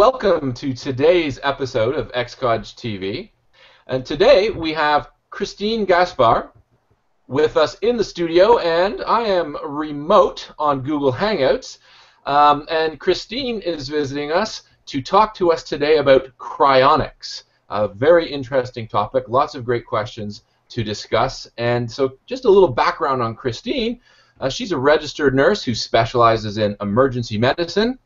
welcome to today's episode of xCogTV. And today we have Christine Gaspar with us in the studio, and I am remote on Google Hangouts. And Christine is visiting us to talk to us today about cryonics, a very interesting topic, lots of great questions to discuss. And so just a little background on Christine. She's a registered nurse who specializes in emergency medicine.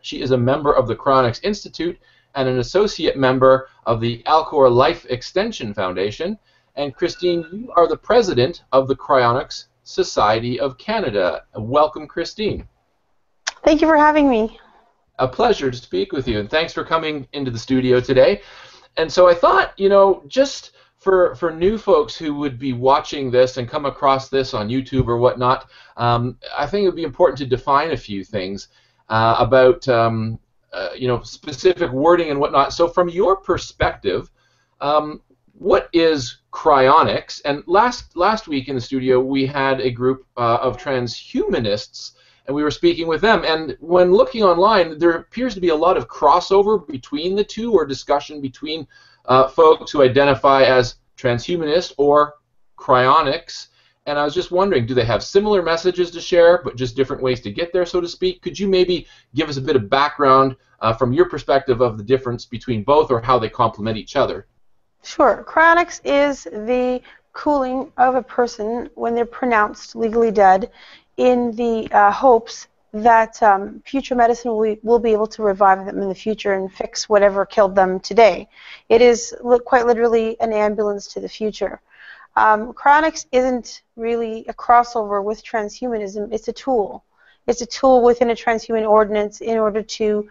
She is a member of the Cryonics Institute and an associate member of the Alcor Life Extension Foundation. And Christine, you are the president of the Cryonics Society of Canada. Welcome, Christine. Thank you for having me. A pleasure to speak with you, and thanks for coming into the studio today. And so I thought, you know, just for new folks who would be watching this and come across this on YouTube or whatnot, I think it would be important to define a few things about you know, specific wording and whatnot. So from your perspective, what is cryonics? And last week in the studio we had a group of transhumanists, and we were speaking with them. And when looking online, there appears to be a lot of crossover between the two, or discussion between folks who identify as transhumanist or cryonics. And I was just wondering, do they have similar messages to share, but just different ways to get there, so to speak? Could you maybe give us a bit of background from your perspective of the difference between both, or how they complement each other? Sure. Cryonics is the cooling of a person when they're pronounced legally dead, in the hopes that future medicine will be able to revive them in the future and fix whatever killed them today. It is quite literally an ambulance to the future. Cryonics isn't really a crossover with transhumanism. It's a tool. It's a tool within a transhuman ordinance in order to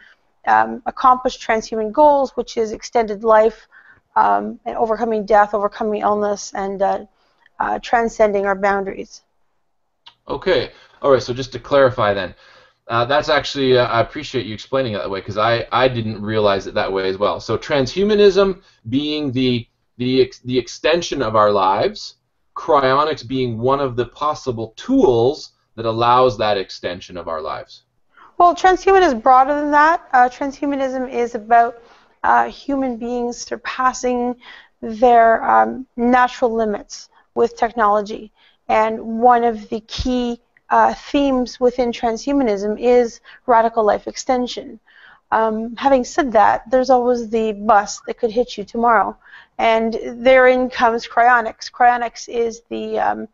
accomplish transhuman goals, which is extended life, and overcoming death, overcoming illness, and transcending our boundaries. Okay. All right. So just to clarify then, that's actually, I appreciate you explaining it that way, because I didn't realize it that way as well. So transhumanism being the extension of our lives, cryonics being one of the possible tools that allows that extension of our lives. Well, transhuman is broader than that. Transhumanism is about human beings surpassing their natural limits with technology. And one of the key themes within transhumanism is radical life extension. Having said that, there's always the bus that could hit you tomorrow, and therein comes cryonics. Cryonics is the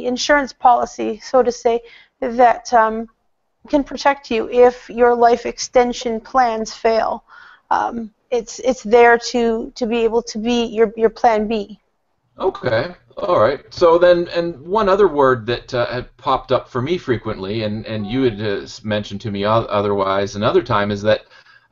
insurance policy, so to say, that can protect you if your life extension plans fail. It's there to be able to be your plan B. Okay. All right. So then, and one other word that had popped up for me frequently, and you had mentioned to me otherwise another time, is that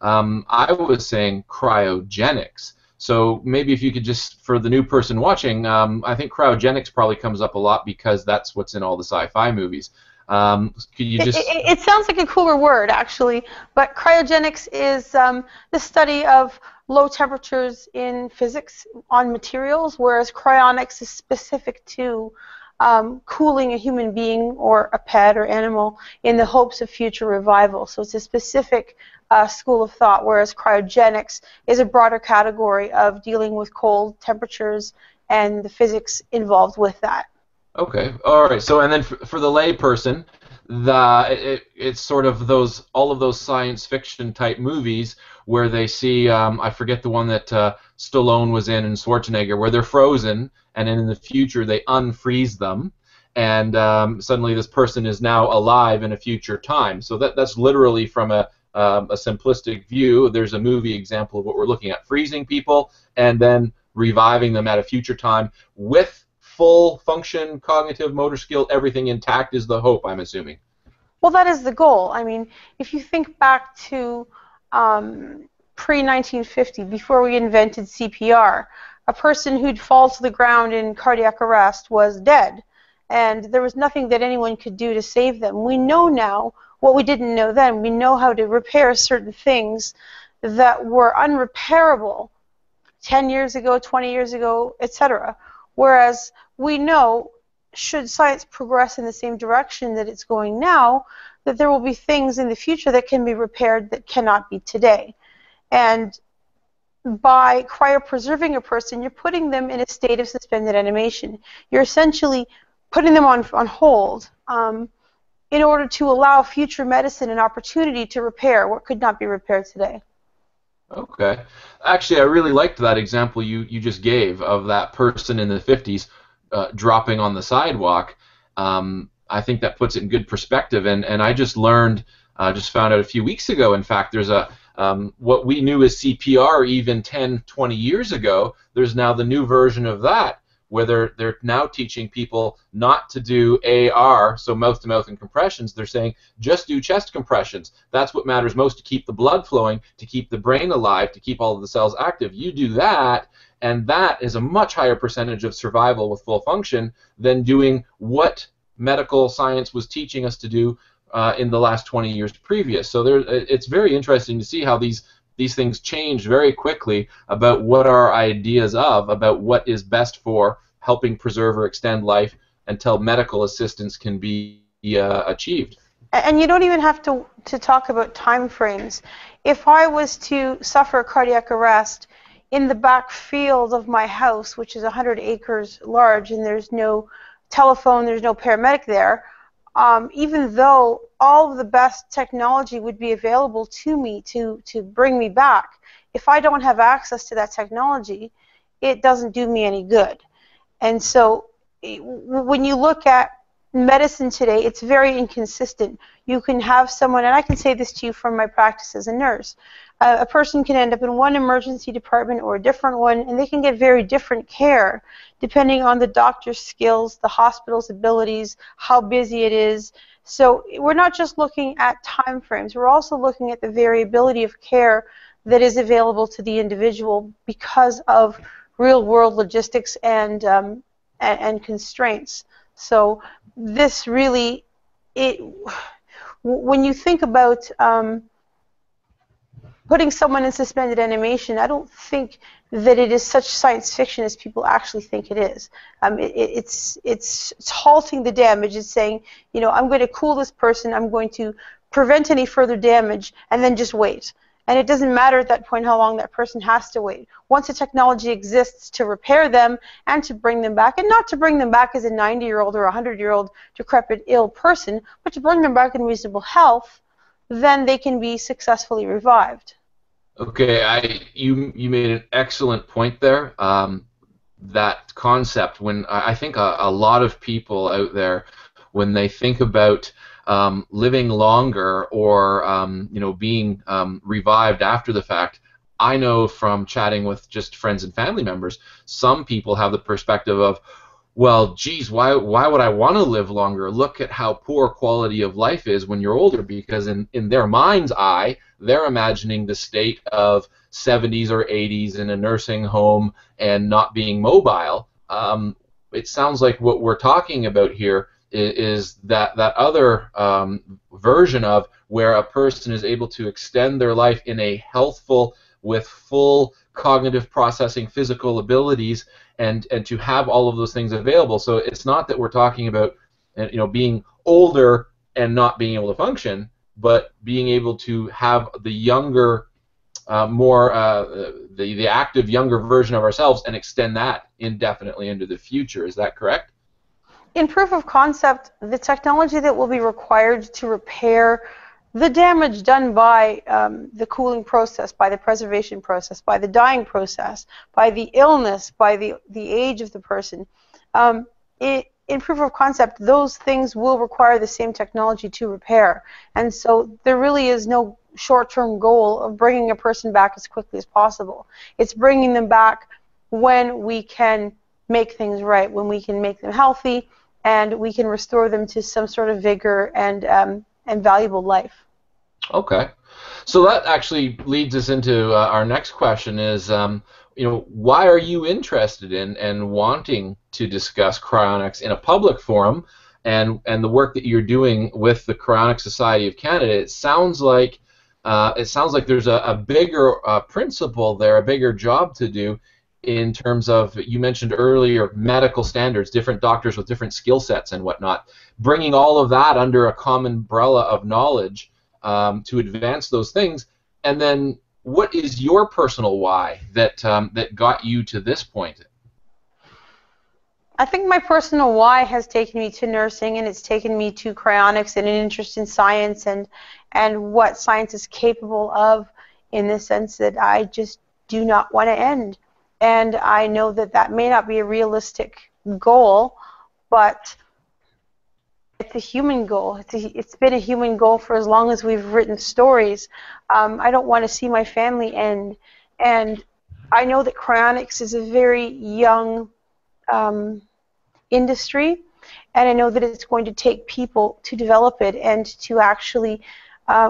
I was saying cryogenics. So maybe if you could just, for the new person watching, I think cryogenics probably comes up a lot because that's what's in all the sci-fi movies. Could you just... It sounds like a cooler word, actually, but cryogenics is the study of low temperatures in physics on materials, whereas cryonics is specific to cooling a human being or a pet or animal in the hopes of future revival. So it's a specific school of thought, whereas cryogenics is a broader category of dealing with cold temperatures and the physics involved with that. Okay, all right. So, and then for the lay person, it's sort of all of those science fiction type movies where they see, I forget the one that Stallone was in and Schwarzenegger, where they're frozen, and then in the future they unfreeze them, and suddenly this person is now alive in a future time. So that's literally from a simplistic view. There's a movie example of what we're looking at: freezing people and then reviving them at a future time with full function, cognitive, motor skill, everything intact is the hope, I'm assuming. Well, that is the goal. I mean, if you think back to pre-1950, before we invented CPR, a person who'd fall to the ground in cardiac arrest was dead, and there was nothing that anyone could do to save them. We know now what we didn't know then. We know how to repair certain things that were unrepairable 10 years ago, 20 years ago, etc. Whereas we know, should science progress in the same direction that it's going now, that there will be things in the future that can be repaired that cannot be today. And by cryopreserving a person, you're putting them in a state of suspended animation. You're essentially putting them on hold in order to allow future medicine an opportunity to repair what could not be repaired today. Okay. Actually, I really liked that example you just gave of that person in the 50s dropping on the sidewalk. I think that puts it in good perspective. And I just learned, just found out a few weeks ago, in fact, there's a what we knew as CPR even 10, 20 years ago, there's now the new version of that, where they're now teaching people not to do AR, so mouth-to-mouth and compressions. They're saying just do chest compressions. That's what matters most to keep the blood flowing, to keep the brain alive, to keep all of the cells active. You do that, and that is a much higher percentage of survival with full function than doing what medical science was teaching us to do in the last 20 years previous. So it's very interesting to see how these things change very quickly about what our ideas about what is best for helping preserve or extend life until medical assistance can be achieved. And you don't even have to talk about time frames. If I was to suffer a cardiac arrest in the back field of my house, which is 100 acres large, and there's no telephone, there's no paramedic there, even though all of the best technology would be available to me to bring me back, if I don't have access to that technology, it doesn't do me any good. And so when you look at medicine today, it's very inconsistent. You can have someone, and I can say this to you from my practice as a nurse, a person can end up in one emergency department or a different one, and they can get very different care depending on the doctor's skills, the hospital's abilities, how busy it is. So we're not just looking at time frames, we're also looking at the variability of care that is available to the individual because of real-world logistics and constraints. So this really, when you think about putting someone in suspended animation, I don't think that it is such science fiction as people actually think it is. It's halting the damage. It's saying, you know, I'm going to cool this person, I'm going to prevent any further damage, and then just wait. And it doesn't matter at that point how long that person has to wait. Once the technology exists to repair them and to bring them back, and not to bring them back as a 90-year-old or a 100-year-old decrepit, ill person, but to bring them back in reasonable health, then they can be successfully revived. Okay, you made an excellent point there. That concept, when I think a lot of people out there, when they think about living longer or you know, being revived after the fact, I know from chatting with just friends and family members, some people have the perspective of, well, geez, why would I want to live longer? Look at how poor quality of life is when you're older, because in their mind's eye, they're imagining the state of 70s or 80s in a nursing home and not being mobile. It sounds like what we're talking about here is that other version of where a person is able to extend their life in a healthful, with full cognitive processing, physical abilities, and to have all of those things available. So it's not that we're talking about, you know, being older and not being able to function, but being able to have the younger, the active younger version of ourselves and extend that indefinitely into the future. Is that correct? In proof of concept, the technology that will be required to repair the damage done by the cooling process, by the preservation process, by the dying process, by the illness, by the age of the person, in proof of concept, those things will require the same technology to repair. And so there really is no short-term goal of bringing a person back as quickly as possible. It's bringing them back when we can make things right, when we can make them healthy, and we can restore them to some sort of vigor and valuable life. Okay, so that actually leads us into our next question: is you know, why are you interested in and wanting to discuss cryonics in a public forum, and the work that you're doing with the Cryonics Society of Canada? It sounds like there's a bigger principle there, a bigger job to do in terms of, you mentioned earlier, medical standards, different doctors with different skill sets and whatnot, bringing all of that under a common umbrella of knowledge to advance those things. And then what is your personal why that that got you to this point? I think my personal why has taken me to nursing, and it's taken me to cryonics and an interest in science and what science is capable of, in the sense that I just do not want to end. And I know that that may not be a realistic goal, but it's a human goal. It's been a human goal for as long as we've written stories. I don't want to see my family end. And I know that cryonics is a very young industry, and I know that it's going to take people to develop it and to actually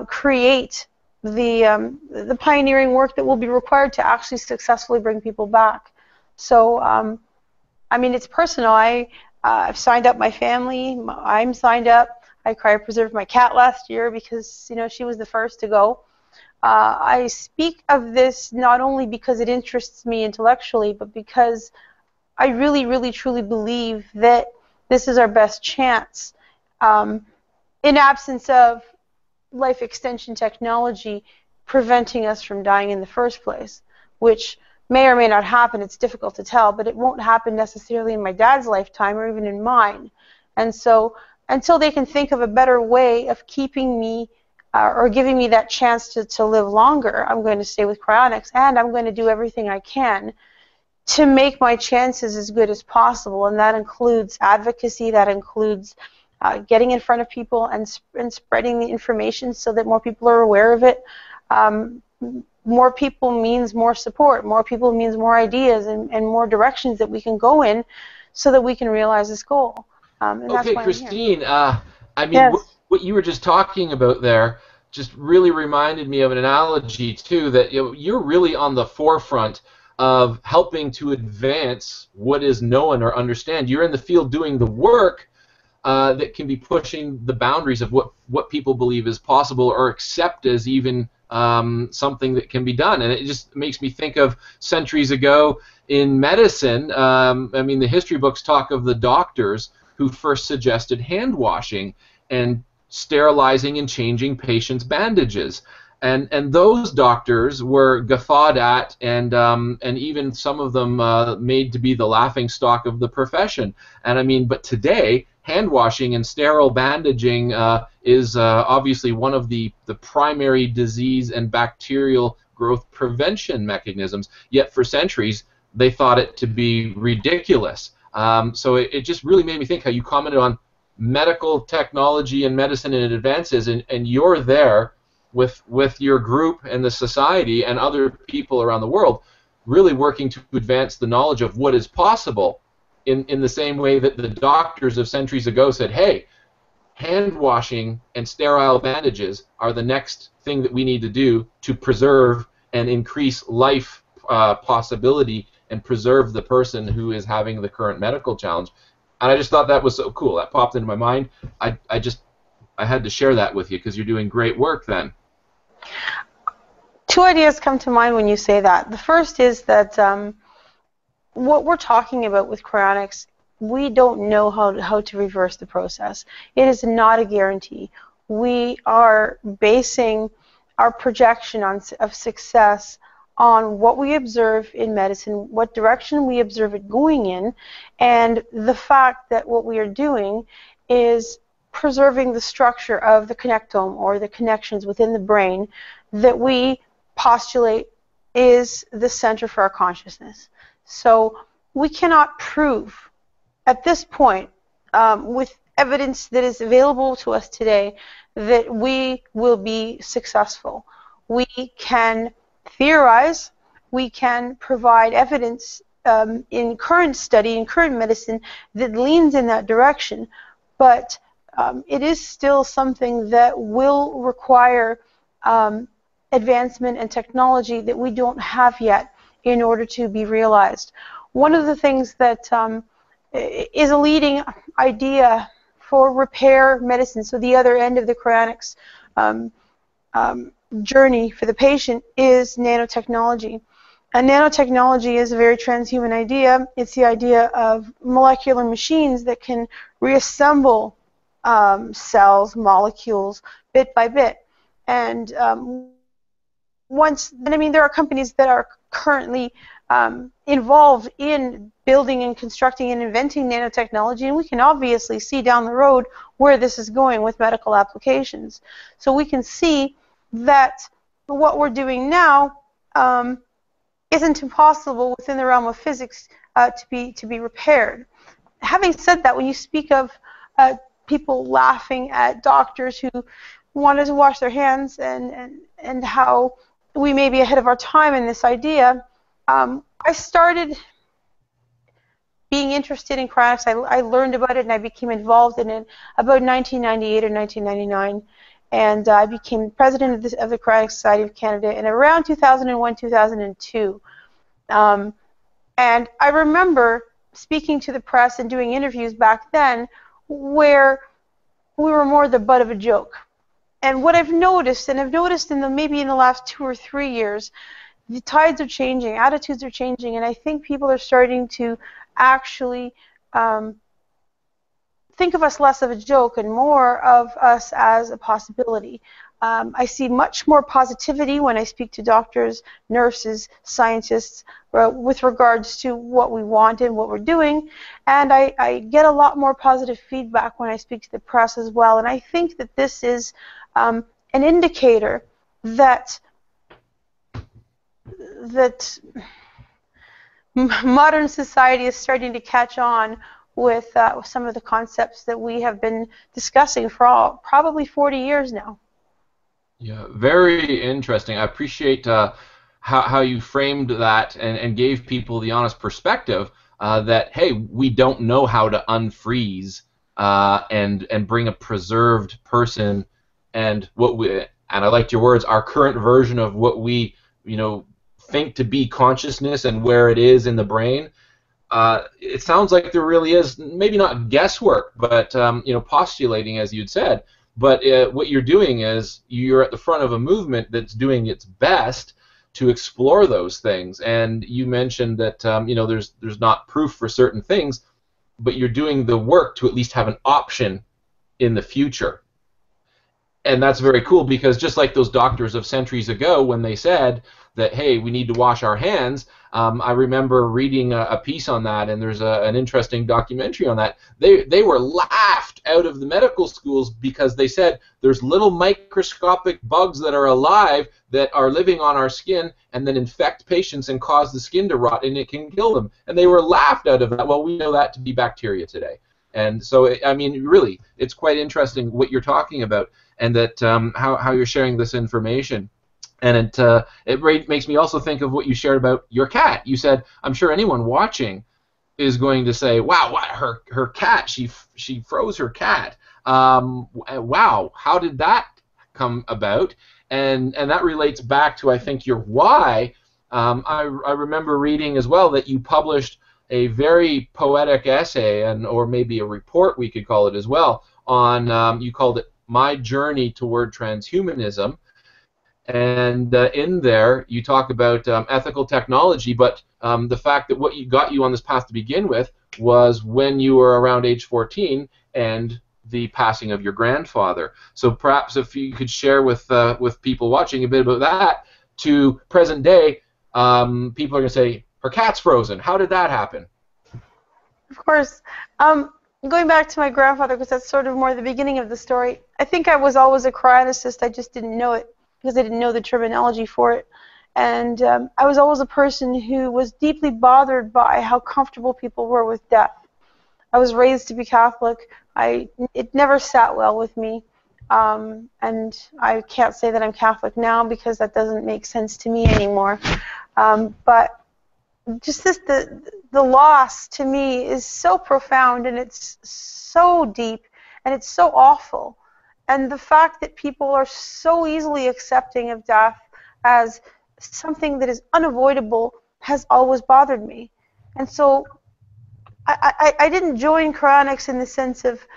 create the pioneering work that will be required to actually successfully bring people back. So, I mean, it's personal. I've signed up my family. I'm signed up. I cryopreserved my cat last year because, you know, she was the first to go. I speak of this not only because it interests me intellectually, but because I really, really, truly believe that this is our best chance. In absence of life extension technology preventing us from dying in the first place, which may or may not happen. It's difficult to tell, but it won't happen necessarily in my dad's lifetime or even in mine. And so until they can think of a better way of keeping me or giving me that chance to live longer, I'm going to stay with cryonics, and I'm going to do everything I can to make my chances as good as possible. And that includes advocacy, that includes getting in front of people and spreading the information so that more people are aware of it. More people means more support. More people means more ideas and more directions that we can go in so that we can realize this goal. And that's Okay, why Christine, I mean, yes. what you were just talking about there just really reminded me of an analogy, too, that you're really on the forefront of helping to advance what is known or understand. You're in the field doing the work that can be pushing the boundaries of what people believe is possible or accept as even something that can be done. And it just makes me think of centuries ago in medicine. I mean, the history books talk of the doctors who first suggested hand washing and sterilizing and changing patients' bandages. And those doctors were guffawed at, and even some of them made to be the laughing stock of the profession. And I mean, but today, hand washing and sterile bandaging is obviously one of the primary disease and bacterial growth prevention mechanisms. Yet for centuries, they thought it to be ridiculous. So it just really made me think how you commented on medical technology and medicine and advances, and you're there with your group and the society and other people around the world really working to advance the knowledge of what is possible in the same way that the doctors of centuries ago said, hey, hand washing and sterile bandages are the next thing that we need to do to preserve and increase life possibility and preserve the person who is having the current medical challenge. And I just thought that was so cool. That popped into my mind. I had to share that with you because you're doing great work then. Two ideas come to mind when you say that. The first is that what we're talking about with cryonics, we don't know how to reverse the process. It is not a guarantee. We are basing our projection of success on what we observe in medicine, what direction we observe it going in, and the fact that what we are doing is preserving the structure of the connectome, or the connections within the brain, that we postulate is the center for our consciousness. So we cannot prove at this point, with evidence that is available to us today, that we will be successful. We can theorize, we can provide evidence in current study, in current medicine, that leans in that direction, but it is still something that will require advancement and technology that we don't have yet in order to be realized. One of the things that is a leading idea for repair medicine, so the other end of the cryonics journey for the patient, is nanotechnology. nanotechnology is a very transhuman idea. It's the idea of molecular machines that can reassemble cells, molecules, bit by bit. And there are companies that are currently involved in building and constructing and inventing nanotechnology, and we can obviously see down the road where this is going with medical applications. So we can see that what we're doing now isn't impossible within the realm of physics to be repaired. Having said that, when you speak of people laughing at doctors who wanted to wash their hands and how we may be ahead of our time in this idea, I started being interested in cryonics. I learned about it and I became involved in it about 1998 or 1999, and I became president of the Cryonics Society of Canada in around 2001, 2002. And I remember speaking to the press and doing interviews back then where we were more the butt of a joke. And what I've noticed, and I've noticed maybe in the last 2 or 3 years, the tides are changing, attitudes are changing, and I think people are starting to actually think of us less of a joke and more of us as a possibility. I see much more positivity when I speak to doctors, nurses, scientists, with regards to what we want and what we're doing, and I get a lot more positive feedback when I speak to the press as well, and I think that this is an indicator that modern society is starting to catch on with some of the concepts that we have been discussing for probably 40 years now. Yeah, very interesting. I appreciate how you framed that and gave people the honest perspective that, hey, we don't know how to unfreeze and bring a preserved person and I liked your words, our current version of what we think to be consciousness and where it is in the brain. It sounds like there really is, maybe not guesswork, but postulating, as you'd said. But what you're doing is you're at the front of a movement that's doing its best to explore those things. And you mentioned that there's not proof for certain things, but you're doing the work to at least have an option in the future. And that's very cool, because just like those doctors of centuries ago, when they said that, hey, we need to wash our hands, I remember reading a piece on that, and there's an interesting documentary on that. They were laughed out of the medical schools because they said there's little microscopic bugs that are alive that are living on our skin and then infect patients and cause the skin to rot, and it can kill them. And they were laughed out of that. Well, we know that to be bacteria today. And so, I mean, really, it's quite interesting what you're talking about, and that how you're sharing this information. And it makes me also think of what you shared about your cat. You said, I'm sure anyone watching is going to say, wow, what, her cat, she froze her cat. Wow, how did that come about? And that relates back to, I think, your why. I remember reading as well that you published a very poetic essay, or maybe a report, we could call it as well, on, you called it My Journey Toward Transhumanism. And in there, you talk about ethical technology, but the fact that what got you on this path to begin with was when you were around age 14 and the passing of your grandfather. So perhaps if you could share with people watching a bit about that, to present day, people are going to say, her cat's frozen. How did that happen? Of course. Going back to my grandfather, because that's sort of more the beginning of the story, I think I was always a cryonicist. I just didn't know it, because I didn't know the terminology for it. And I was always a person who was deeply bothered by how comfortable people were with death. I was raised to be Catholic. It never sat well with me. And I can't say that I'm Catholic now, because that doesn't make sense to me anymore. But just the loss to me is so profound, and it's so deep, and it's so awful. And the fact that people are so easily accepting of death as something that is unavoidable has always bothered me. And so I didn't join cryonics in the sense of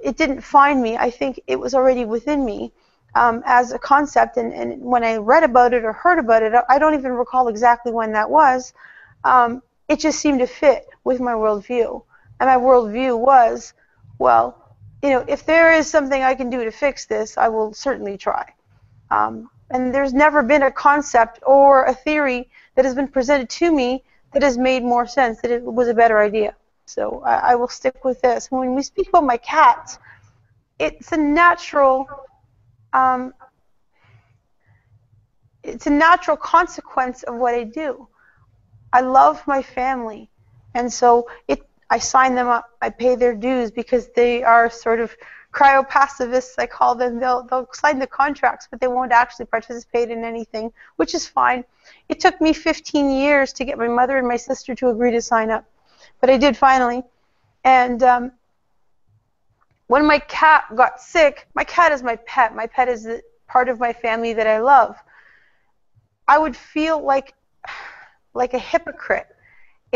it didn't find me. I think it was already within me. as a concept, and when I read about it or heard about it, I don't even recall exactly when that was, it just seemed to fit with my worldview. And my worldview was, well, if there is something I can do to fix this, I will certainly try. And there's never been a concept or a theory that has been presented to me that has made more sense, that it was a better idea. So I will stick with this. When we speak about my cats, it's a natural consequence of what I do. I love my family, and so I sign them up. I pay their dues because they are sort of cryopacifists, I call them. They'll sign the contracts, but they won't actually participate in anything, which is fine. It took me 15 years to get my mother and my sister to agree to sign up, but I did finally. And when my cat got sick, my cat is my pet. My pet is the part of my family that I love. I would feel like a hypocrite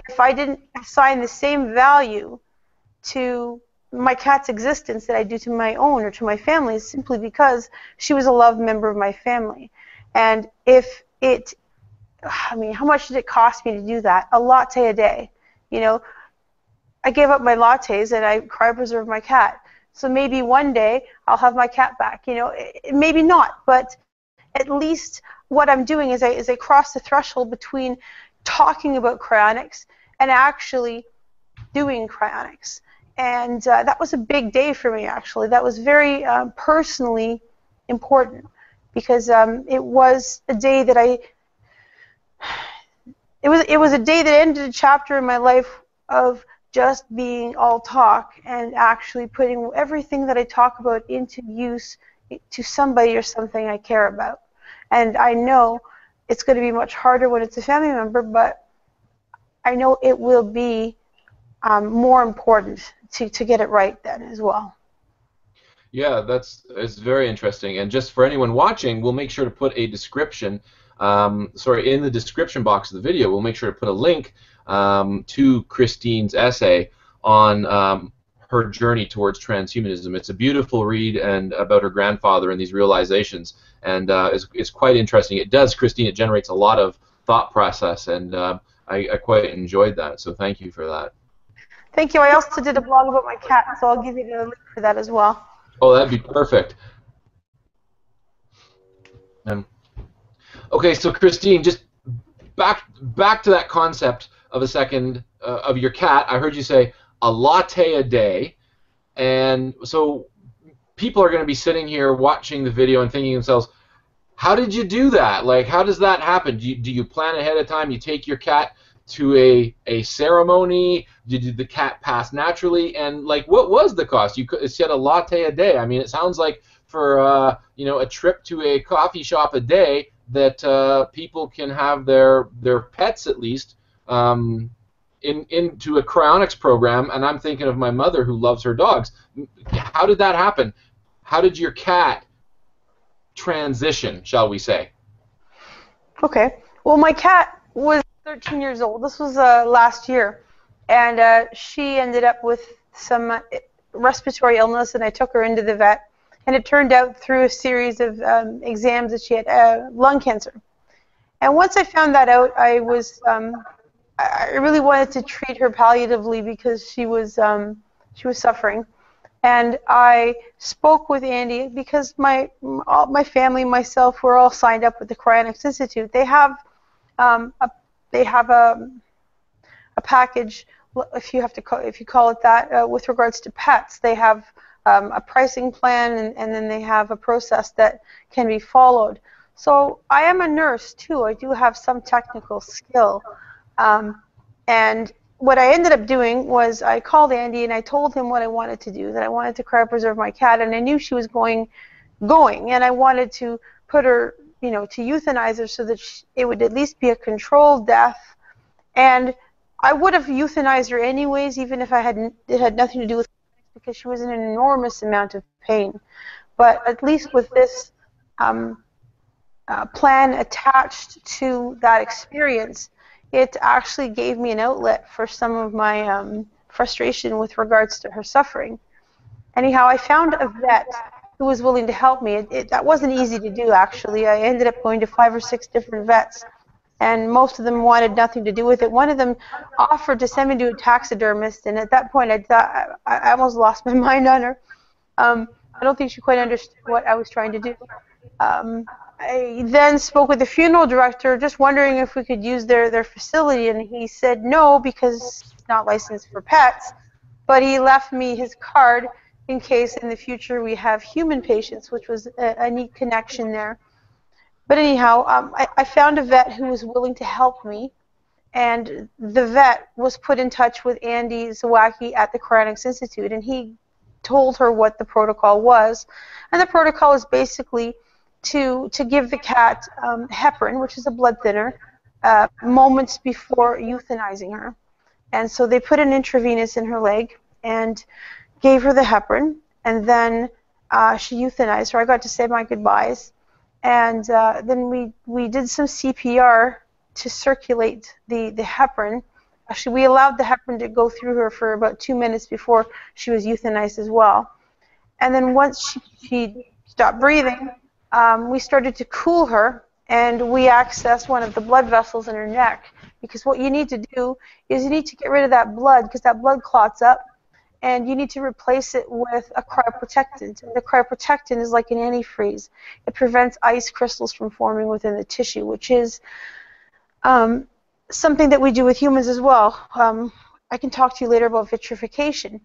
if I didn't assign the same value to my cat's existence that I do to my own or to my family's, simply because she was a loved member of my family. And how much did it cost me to do that? A latte a day. I gave up my lattes and I cryopreserved my cat. So maybe one day I'll have my cat back. Maybe not, but at least what I'm doing is I cross the threshold between talking about cryonics and actually doing cryonics. And that was a big day for me, actually. That was very personally important, because it was a day that it was a day that ended a chapter in my life of just being all talk and actually putting everything that I talk about into use to somebody or something I care about. And I know it's going to be much harder when it's a family member, but I know it will be more important to get it right then as well. Yeah, it's very interesting. And just for anyone watching, we'll make sure to put a description, in the description box of the video, we'll make sure to put a link to Christine's essay on her journey towards transhumanism. It's a beautiful read and about her grandfather and these realizations, and it's quite interesting. It does, Christine, it generates a lot of thought process, and I quite enjoyed that, so thank you for that. Thank you. I also did a blog about my cat, so I'll give you the link for that as well. Oh, that'd be perfect. Okay, so Christine, just back to that concept of a second of your cat. I heard you say a latte a day, and so people are going to be sitting here watching the video and thinking to themselves, how did you do that? Like, how does that happen? Do you plan ahead of time? You take your cat to a ceremony? Did the cat pass naturally? And like, what was the cost? You said a latte a day. I mean, it sounds like for a trip to a coffee shop a day that people can have their pets at least into a cryonics program. And I'm thinking of my mother who loves her dogs. How did that happen? How did your cat transition, shall we say? Okay. Well, my cat was 13 years old. This was last year, and she ended up with some respiratory illness, and I took her into the vet, and it turned out through a series of exams that she had lung cancer. And once I found that out, I really wanted to treat her palliatively because she was suffering. And I spoke with Andy because my family, myself, we're all signed up with the Cryonics Institute. They have a package, if you call it that, with regards to pets. They have a pricing plan, and then they have a process that can be followed. So I am a nurse too. I do have some technical skill, and what I ended up doing was I called Andy and I told him what I wanted to do, that I wanted to cryopreserve my cat, and I knew she was going, and I wanted to put her, to euthanize her so that it would at least be a controlled death. And I would have euthanized her anyways, even if it had nothing to do with cryonics, because she was in an enormous amount of pain. But at least with this plan attached to that experience, it actually gave me an outlet for some of my frustration with regards to her suffering. Anyhow, I found a vet who was willing to help me. That wasn't easy to do, actually. I ended up going to 5 or 6 different vets, and most of them wanted nothing to do with it. One of them offered to send me to a taxidermist, and at that point I thought I almost lost my mind on her. I don't think she quite understood what I was trying to do. I then spoke with the funeral director, just wondering if we could use their facility, and he said no because it's not licensed for pets, but he left me his card in case in the future we have human patients, which was a neat connection there. But anyhow, I found a vet who was willing to help me, and the vet was put in touch with Andy Zawacki at the Cryonics Institute, and he told her what the protocol was. And the protocol is basically to give the cat heparin, which is a blood thinner, moments before euthanizing her. And so they put an intravenous in her leg and gave her the heparin, and then she euthanized her. I got to say my goodbyes. And then we did some CPR to circulate the heparin. Actually, we allowed the heparin to go through her for about 2 minutes before she was euthanized as well. And then once she stopped breathing, we started to cool her, and we accessed one of the blood vessels in her neck. Because what you need to do is you need to get rid of that blood, because that blood clots up, and you need to replace it with a cryoprotectant. And the cryoprotectant is like an antifreeze. It prevents ice crystals from forming within the tissue, which is something that we do with humans as well. I can talk to you later about vitrification.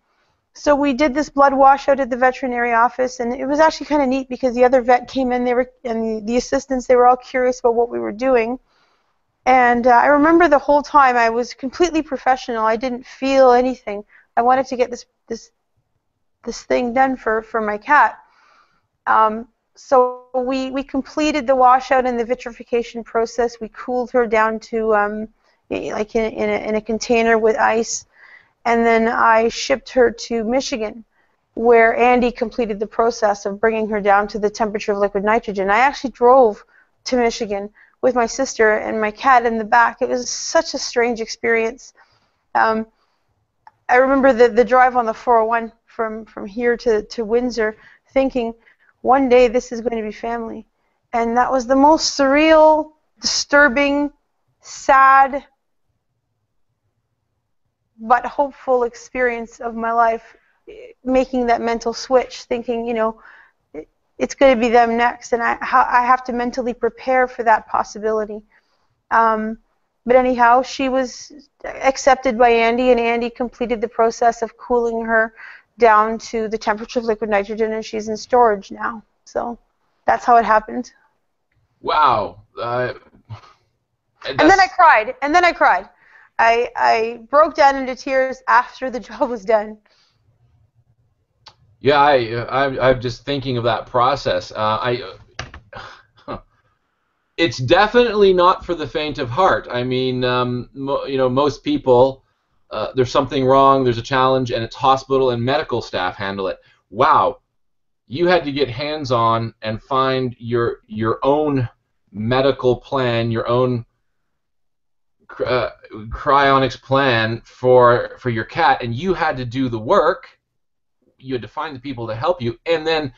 So we did this blood washout at the veterinary office, and it was actually kind of neat because the other vet came in, and the assistants, they were all curious about what we were doing. And I remember the whole time I was completely professional. I didn't feel anything. I wanted to get this thing done for my cat. So we completed the washout and the vitrification process. We cooled her down to like in a container with ice, and then I shipped her to Michigan, where Andy completed the process of bringing her down to the temperature of liquid nitrogen. I actually drove to Michigan with my sister and my cat in the back. It was such a strange experience. I remember the drive on the 401 from here to Windsor, thinking, one day this is going to be family. And that was the most surreal, disturbing, sad, but hopeful experience of my life, making that mental switch, thinking, you know, it's going to be them next, and I have to mentally prepare for that possibility. But anyhow, she was accepted by Andy, and Andy completed the process of cooling her down to the temperature of liquid nitrogen, and she's in storage now. So that's how it happened. Wow. And then I cried. I broke down into tears after the job was done. Yeah, I'm just thinking of that process. It's definitely not for the faint of heart. I mean, you know, most people, there's something wrong, there's a challenge, and it's hospital and medical staff handle it. Wow, you had to get hands-on and find your own medical plan, your own cryonics plan for your cat, and you had to do the work. You had to find the people to help you, and then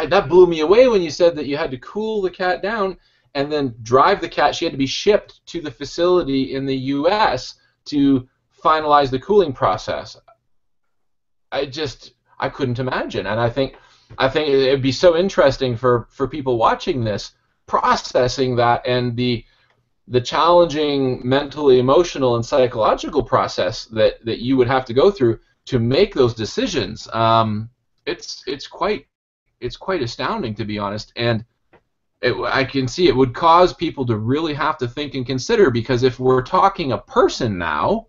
that blew me away when you said that you had to cool the cat down and then drive the cat. She had to be shipped to the facility in the U.S. to finalize the cooling process. I couldn't imagine, and I think it'd be so interesting for people watching this, processing that, and the challenging mentally, emotional, and psychological process that you would have to go through to make those decisions. It's quite astounding, to be honest, and I can see it would cause people to really have to think and consider, because if we're talking a person now,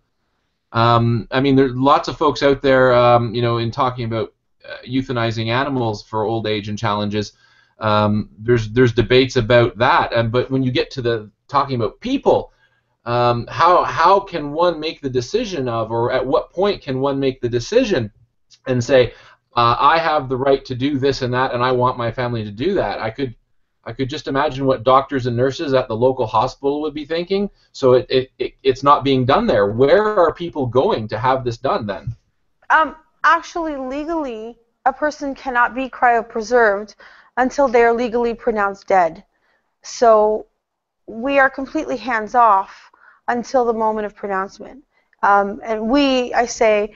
I mean, there's lots of folks out there, you know, in talking about euthanizing animals for old age and challenges. There's debates about that, but when you get to the talking about people, how can one make the decision of, or at what point can one make the decision and say, I have the right to do this and that, and I want my family to do that? I could just imagine what doctors and nurses at the local hospital would be thinking. So it's not being done there. Where are people going to have this done then? Actually, legally, a person cannot be cryopreserved until they are legally pronounced dead. So we are completely hands-off until the moment of pronouncement. And we, I say,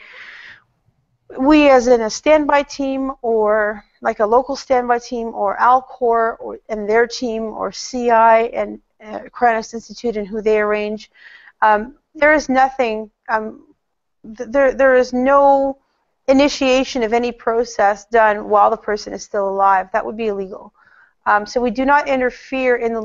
we as in a standby team, or like a local standby team, or Alcor and their team, or CI and Cryonics Institute and who they arrange, there is nothing, there is no initiation of any process done while the person is still alive. That would be illegal. So we do not interfere in the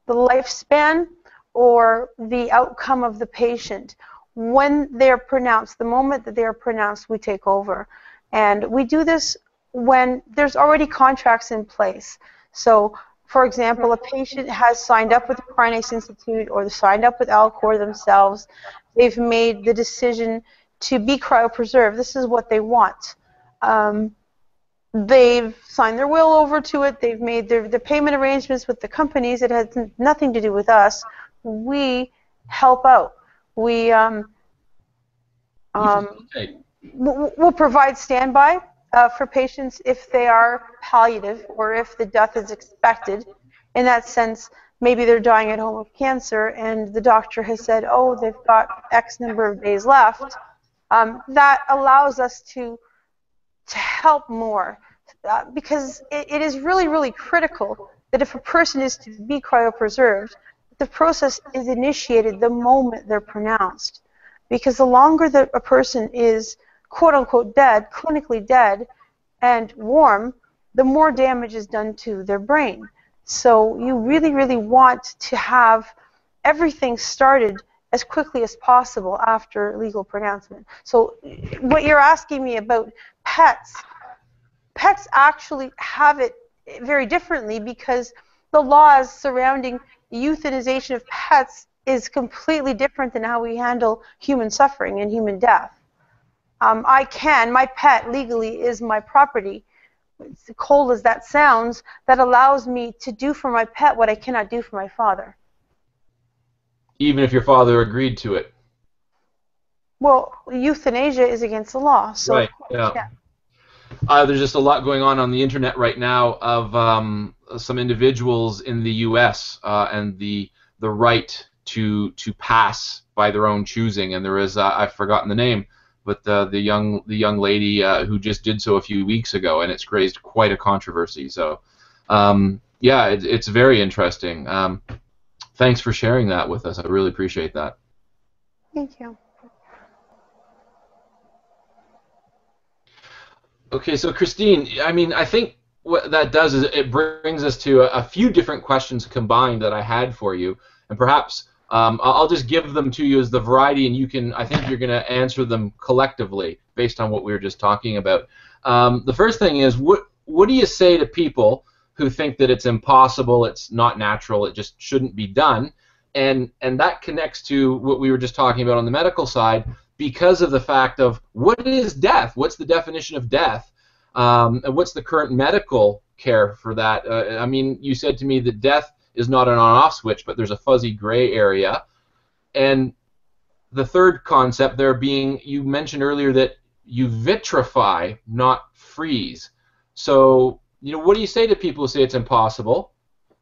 lifespan or the outcome of the patient. When they're pronounced, the moment that they are pronounced, we take over. And we do this when there's already contracts in place. So, for example, a patient has signed up with the Cryonics Institute or signed up with Alcor themselves. They've made the decision to be cryopreserved. This is what they want. They've signed their will over to it. They've made their payment arrangements with the companies. It has nothing to do with us. We help out. We'll provide standby for patients if they are palliative or if the death is expected. In that sense, maybe they're dying at home of cancer and the doctor has said, oh, they've got X number of days left. That allows us to help more because it is really, really critical that if a person is to be cryopreserved, the process is initiated the moment they're pronounced. Because the longer that a person is quote-unquote dead, clinically dead, and warm, the more damage is done to their brain. So you really, really want to have everything started as quickly as possible after legal pronouncement. So what you're asking me about pets, pets actually have it very differently because the laws surrounding euthanization of pets is completely different than how we handle human suffering and human death. My pet legally is my property. As cold as that sounds, that allows me to do for my pet what I cannot do for my father. Even if your father agreed to it. Well, euthanasia is against the law. So right, yeah. There's just a lot going on the internet right now of some individuals in the U.S. And the right to pass by their own choosing, and there is I've forgotten the name, but the young lady who just did so a few weeks ago, and it's raised quite a controversy. So yeah, it's very interesting. Thanks for sharing that with us. I really appreciate that. Thank you. Okay, so Christine, I mean, I think what that does is it brings us to a few different questions combined that I had for you, and perhaps I'll just give them to you as the variety, and I think you're going to answer them collectively based on what we were just talking about. The first thing is, what do you say to people who think that it's impossible, it's not natural, it just shouldn't be done, and that connects to what we were just talking about on the medical side, because of the fact of what is death? What's the definition of death? And what's the current medical care for that? I mean, you said to me that death is not an on-off switch, but there's a fuzzy gray area. And the third concept there being, you mentioned earlier that you vitrify, not freeze. So, what do you say to people who say it's impossible?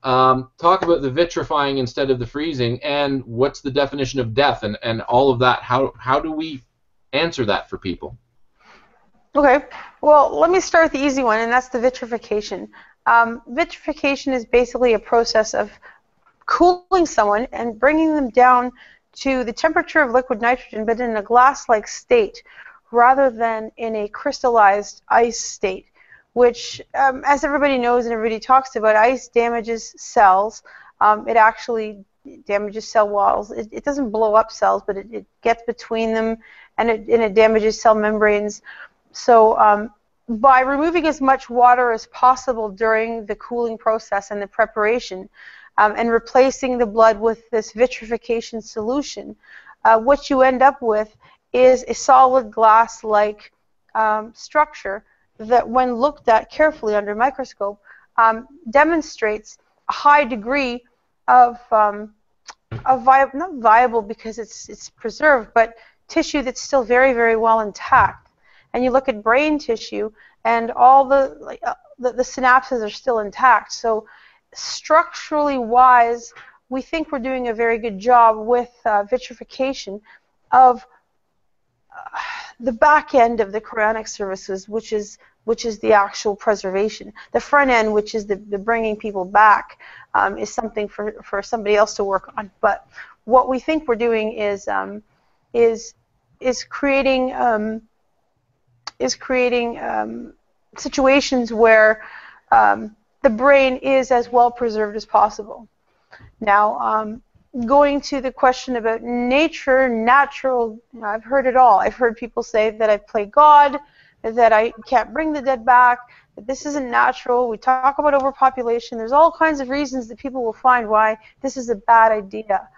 Talk about the vitrifying instead of the freezing, and what's the definition of death, and all of that. How do we answer that for people? Okay, well, let me start with the easy one, and that's the vitrification. Vitrification is basically a process of cooling someone and bringing them down to the temperature of liquid nitrogen, but in a glass-like state, rather than in a crystallized ice state, which, as everybody knows and everybody talks about, ice damages cells. It actually damages cell walls. It doesn't blow up cells, but it gets between them, and it damages cell membranes. So by removing as much water as possible during the cooling process and the preparation, and replacing the blood with this vitrification solution, what you end up with is a solid glass-like structure that, when looked at carefully under a microscope, demonstrates a high degree of not viable because it's preserved, but tissue that's still very, very well intact. and you look at brain tissue, and all the synapses are still intact. So structurally wise, we think we're doing a very good job with vitrification of the back end of the cryonic services, which is the actual preservation. The front end, which is the bringing people back, is something for somebody else to work on. But what we think we're doing is creating situations where the brain is as well preserved as possible. Now, going to the question about nature, natural, I've heard it all. I've heard people say that I play God, that I can't bring the dead back, that this isn't natural. We talk about overpopulation. There's all kinds of reasons that people will find why this is a bad idea.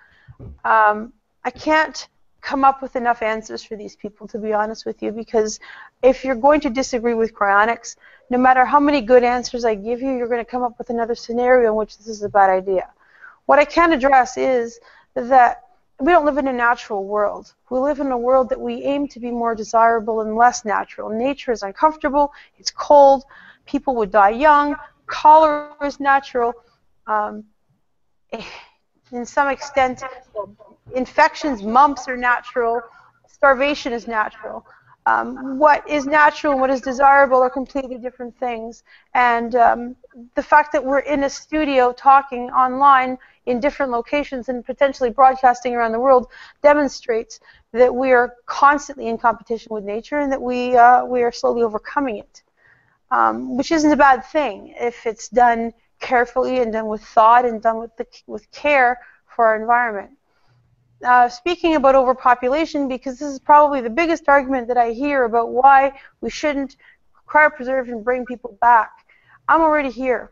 I can't come up with enough answers for these people, to be honest with you, because if you're going to disagree with cryonics, no matter how many good answers I give you, you're going to come up with another scenario in which this is a bad idea. What I can address is that we don't live in a natural world. We live in a world that we aim to be more desirable and less natural. Nature is uncomfortable, it's cold, people would die young, cholera is natural. In some extent, infections, mumps are natural, starvation is natural. What is natural and what is desirable are completely different things. And the fact that we're in a studio talking online in different locations and potentially broadcasting around the world demonstrates that we are constantly in competition with nature and that we are slowly overcoming it, which isn't a bad thing if it's done carefully and done with thought and done with care for our environment. Speaking about overpopulation, because this is probably the biggest argument that I hear about why we shouldn't cryopreserve and bring people back. I'm already here.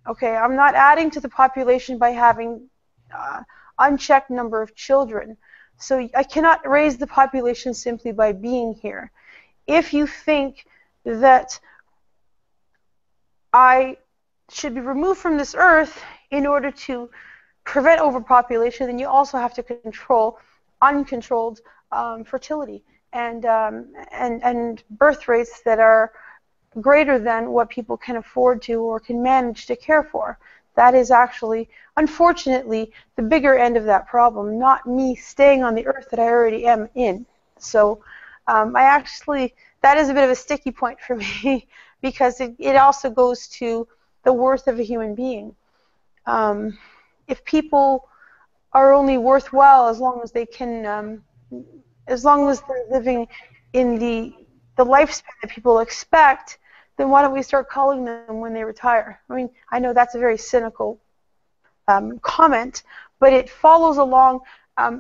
Okay, I'm not adding to the population by having unchecked number of children. So I cannot raise the population simply by being here. If you think that I should be removed from this earth in order to prevent overpopulation, then you also have to control uncontrolled fertility and birth rates that are greater than what people can afford to or can manage to care for. That is actually, unfortunately, the bigger end of that problem, not me staying on the earth that I already am in. So that is a bit of a sticky point for me because it also goes to the worth of a human being. If people are only worthwhile as long as they can, as long as they're living in the lifespan that people expect, then why don't we start calling them when they retire? I mean, I know that's a very cynical comment, but it follows along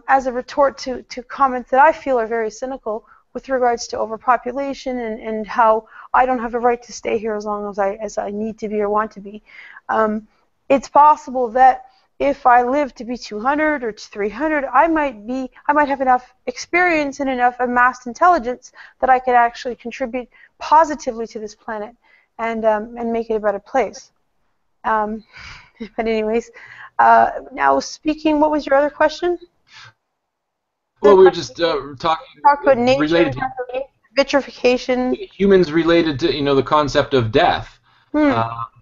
as a retort to comments that I feel are very cynical with regards to overpopulation and how I don't have a right to stay here as long as I need to be or want to be. It's possible that if I live to be 200 or 300, I might have enough experience and enough amassed intelligence that I could actually contribute positively to this planet and make it a better place. But anyways, now speaking, what was your other question? Well, we were just talking about nature, related to vitrification. Humans related to the concept of death.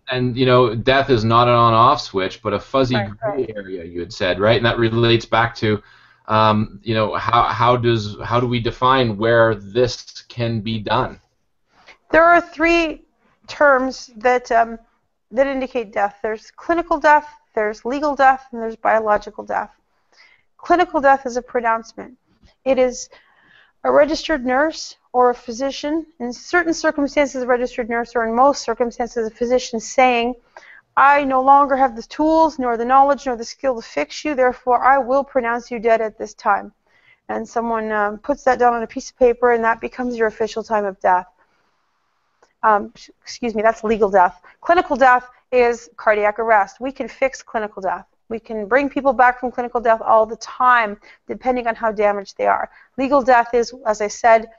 And death is not an on-off switch, but a fuzzy gray area. You had said, right, and that relates back to, how do we define where this can be done? There are three terms that indicate death. There's clinical death, there's legal death, and there's biological death. Clinical death is a pronouncement. It is a registered nurse or a physician, in certain circumstances a registered nurse, or in most circumstances a physician, saying, I no longer have the tools, nor the knowledge, nor the skill to fix you, therefore I will pronounce you dead at this time. And someone puts that down on a piece of paper, and that becomes your official time of death. Excuse me, that's legal death. Clinical death is cardiac arrest. We can fix clinical death. We can bring people back from clinical death all the time, depending on how damaged they are. Legal death is, as I said,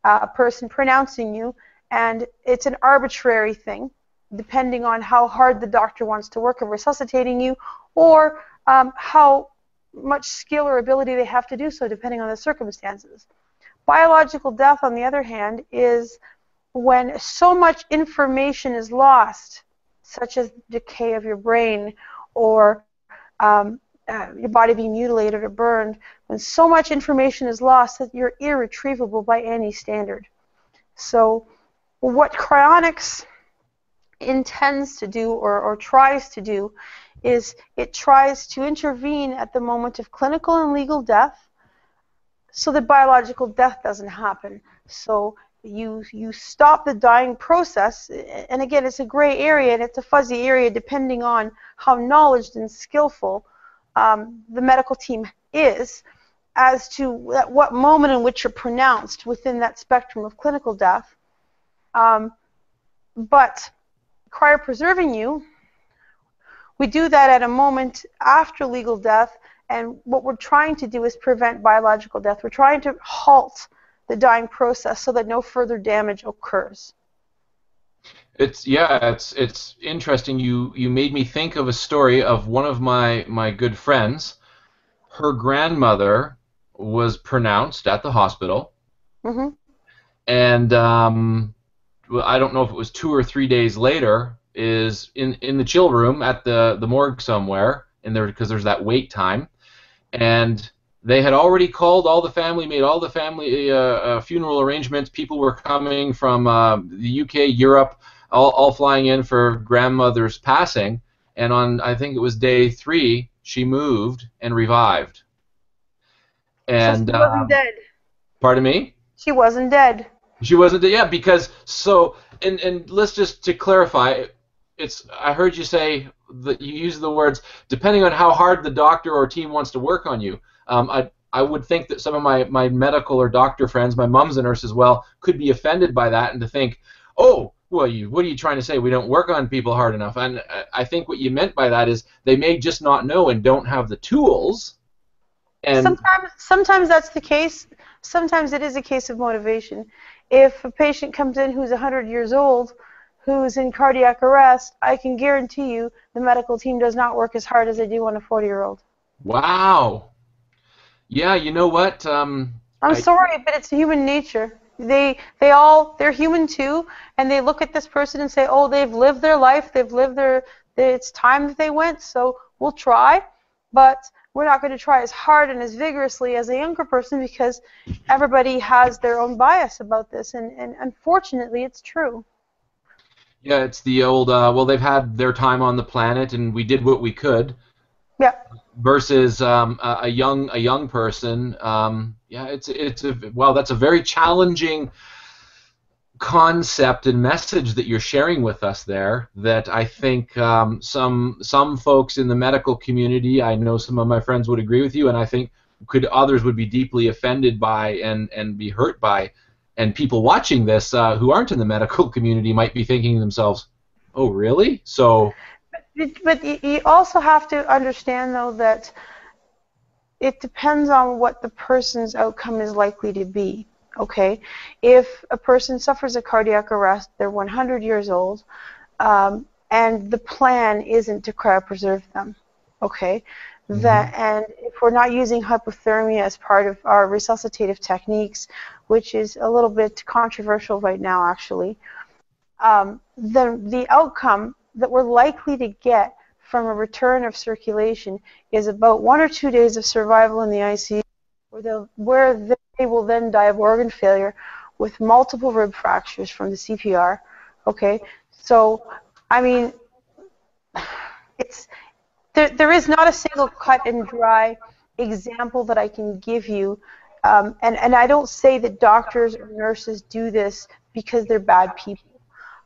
a person pronouncing you, and it's an arbitrary thing, depending on how hard the doctor wants to work at resuscitating you, or how much skill or ability they have to do so, depending on the circumstances. Biological death, on the other hand, is when so much information is lost, such as decay of your brain or your body being mutilated or burned, when so much information is lost that you're irretrievable by any standard. So what cryonics intends to do or tries to do is it tries to intervene at the moment of clinical and legal death so that biological death doesn't happen. So you stop the dying process, and again, it's a gray area and it's a fuzzy area depending on how knowledgeable and skillful the medical team is as to at what moment in which you're pronounced within that spectrum of clinical death. But cryopreserving you, we do that at a moment after legal death, and what we're trying to do is prevent biological death. We're trying to halt the dying process so that no further damage occurs. It's interesting. You made me think of a story of one of my good friends. Her grandmother was pronounced at the hospital, Mm-hmm. and I don't know if it was 2 or 3 days later, is in the chill room at the morgue somewhere in there, because there's that wait time, and they had already called all the family, made all the family funeral arrangements. People were coming from the UK, Europe, all flying in for grandmother's passing, and on, I think it was day 3, she moved and revived. And So she wasn't dead. pardon me? She wasn't dead. She wasn't, yeah, because so, and let's just to clarify, I heard you say that you use the words depending on how hard the doctor or team wants to work on you. I would think that some of my medical or doctor friends, my mom's a nurse as well, could be offended by that and to think, oh, well, what are you trying to say? We don't work on people hard enough. And I think what you meant by that is they may just not know and don't have the tools. And sometimes that's the case. Sometimes it is a case of motivation. If a patient comes in who's 100 years old, who's in cardiac arrest, I can guarantee you the medical team does not work as hard as they do on a 40-year-old. Wow. Yeah, you know what? I'm sorry, but it's human nature. They're human too, and they look at this person and say, oh, they've lived their life, it's time that they went, so we'll try, but we're not going to try as hard and as vigorously as a younger person because everybody has their own bias about this, and unfortunately, it's true. Yeah, it's the old, well, they've had their time on the planet, and we did what we could. Yeah. Versus a young person. Yeah, well, that's a very challenging concept and message that you're sharing with us there. That I think some folks in the medical community, I know some of my friends would agree with you, and I think others would be deeply offended by and be hurt by. And people watching this who aren't in the medical community might be thinking to themselves, "Oh, really?" So. But you also have to understand, though, that it depends on what the person's outcome is likely to be. Okay, if a person suffers a cardiac arrest, they're 100 years old, and the plan isn't to cryopreserve them. Okay, and if we're not using hypothermia as part of our resuscitative techniques, which is a little bit controversial right now, actually, then the outcome that we're likely to get from a return of circulation is about 1 or 2 days of survival in the ICU, where they will then die of organ failure with multiple rib fractures from the CPR. Okay, so I mean, there is not a single cut and dry example that I can give you, and I don't say that doctors or nurses do this because they're bad people.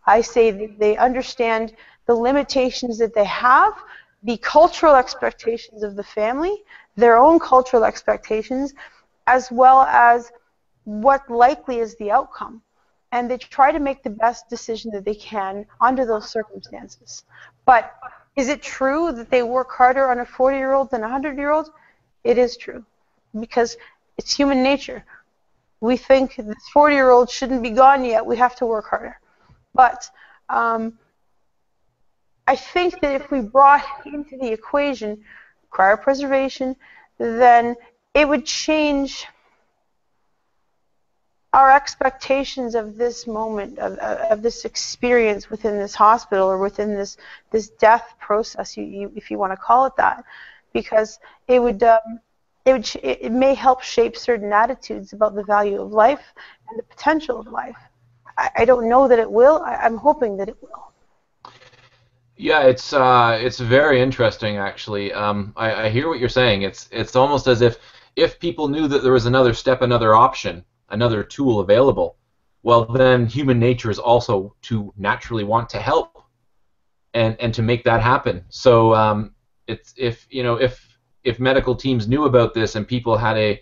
I say that they understand the limitations that they have, the cultural expectations of the family, their own cultural expectations, as well as what likely is the outcome. And they try to make the best decision that they can under those circumstances. But is it true that they work harder on a 40-year-old than a 100-year-old? It is true, because it's human nature. We think this 40-year-old shouldn't be gone yet, we have to work harder. But I think that if we brought into the equation cryopreservation, then it would change our expectations of this moment, of this experience within this hospital or within this death process, if you want to call it that, because it may help shape certain attitudes about the value of life and the potential of life. I don't know that it will. I'm hoping that it will. Yeah, it's very interesting actually. I hear what you're saying. It's almost as if people knew that there was another step, another option, another tool available, well then human nature is also to naturally want to help and to make that happen. So it's if medical teams knew about this and people had a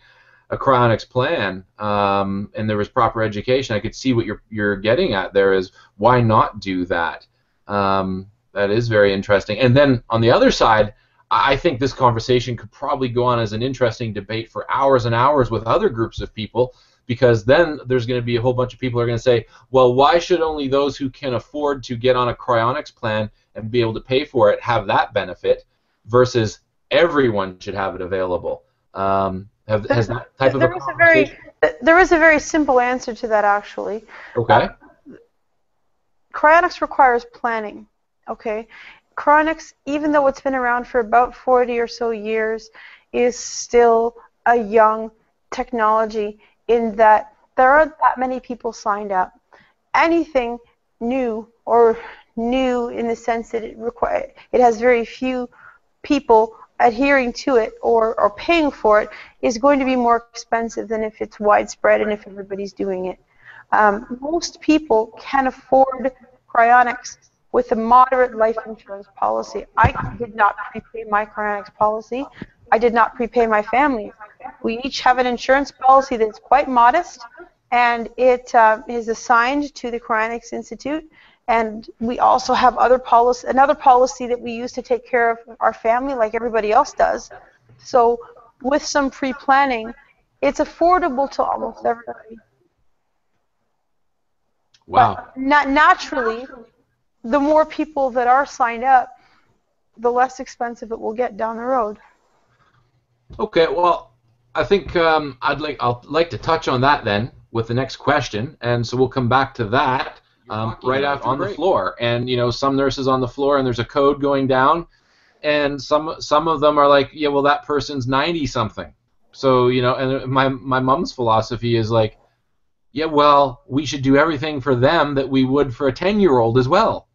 cryonics plan and there was proper education, I could see what you're getting at there is why not do that. That is very interesting. And then on the other side, I think this conversation could probably go on as an interesting debate for hours and hours with other groups of people, because then there's going to be a whole bunch of people who are going to say, well, why should only those who can afford to get on a cryonics plan and be able to pay for it have that benefit versus everyone should have it available? Has that type of a conversation? There is a very simple answer to that, actually. Okay. Cryonics requires planning. Okay, cryonics, even though it's been around for about 40 or so years, is still a young technology in that there aren't that many people signed up. Anything new, or new in the sense that it has very few people adhering to it or paying for it, is going to be more expensive than if it's widespread and if everybody's doing it. Most people can afford cryonics with a moderate life insurance policy. I did not prepay my cryonics policy. I did not prepay my family. We each have an insurance policy that's quite modest, and it is assigned to the Cryonics Institute. And we also have another policy that we use to take care of our family like everybody else does. So with some pre-planning, it's affordable to almost everybody. Wow. But naturally, the more people that are signed up, the less expensive it will get down the road. Okay, well, I think I'd like to touch on that then with the next question, and so we'll come back to that right after on the floor. And some nurses on the floor, and there's a code going down, and some of them are like, yeah, well, that person's 90 something. So and my mom's philosophy is like, yeah, well, we should do everything for them that we would for a 10-year-old as well.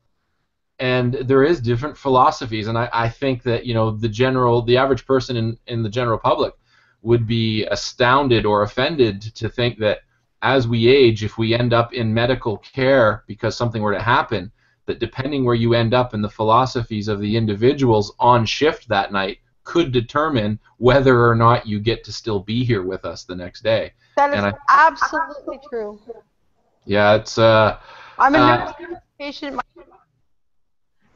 And there is different philosophies, and I think that the average person in the general public would be astounded or offended to think that as we age, if we end up in medical care because something were to happen, that depending where you end up in the philosophies of the individuals on shift that night could determine whether or not you get to still be here with us the next day. That is absolutely true. Yeah, it's. I'm a nurse patient.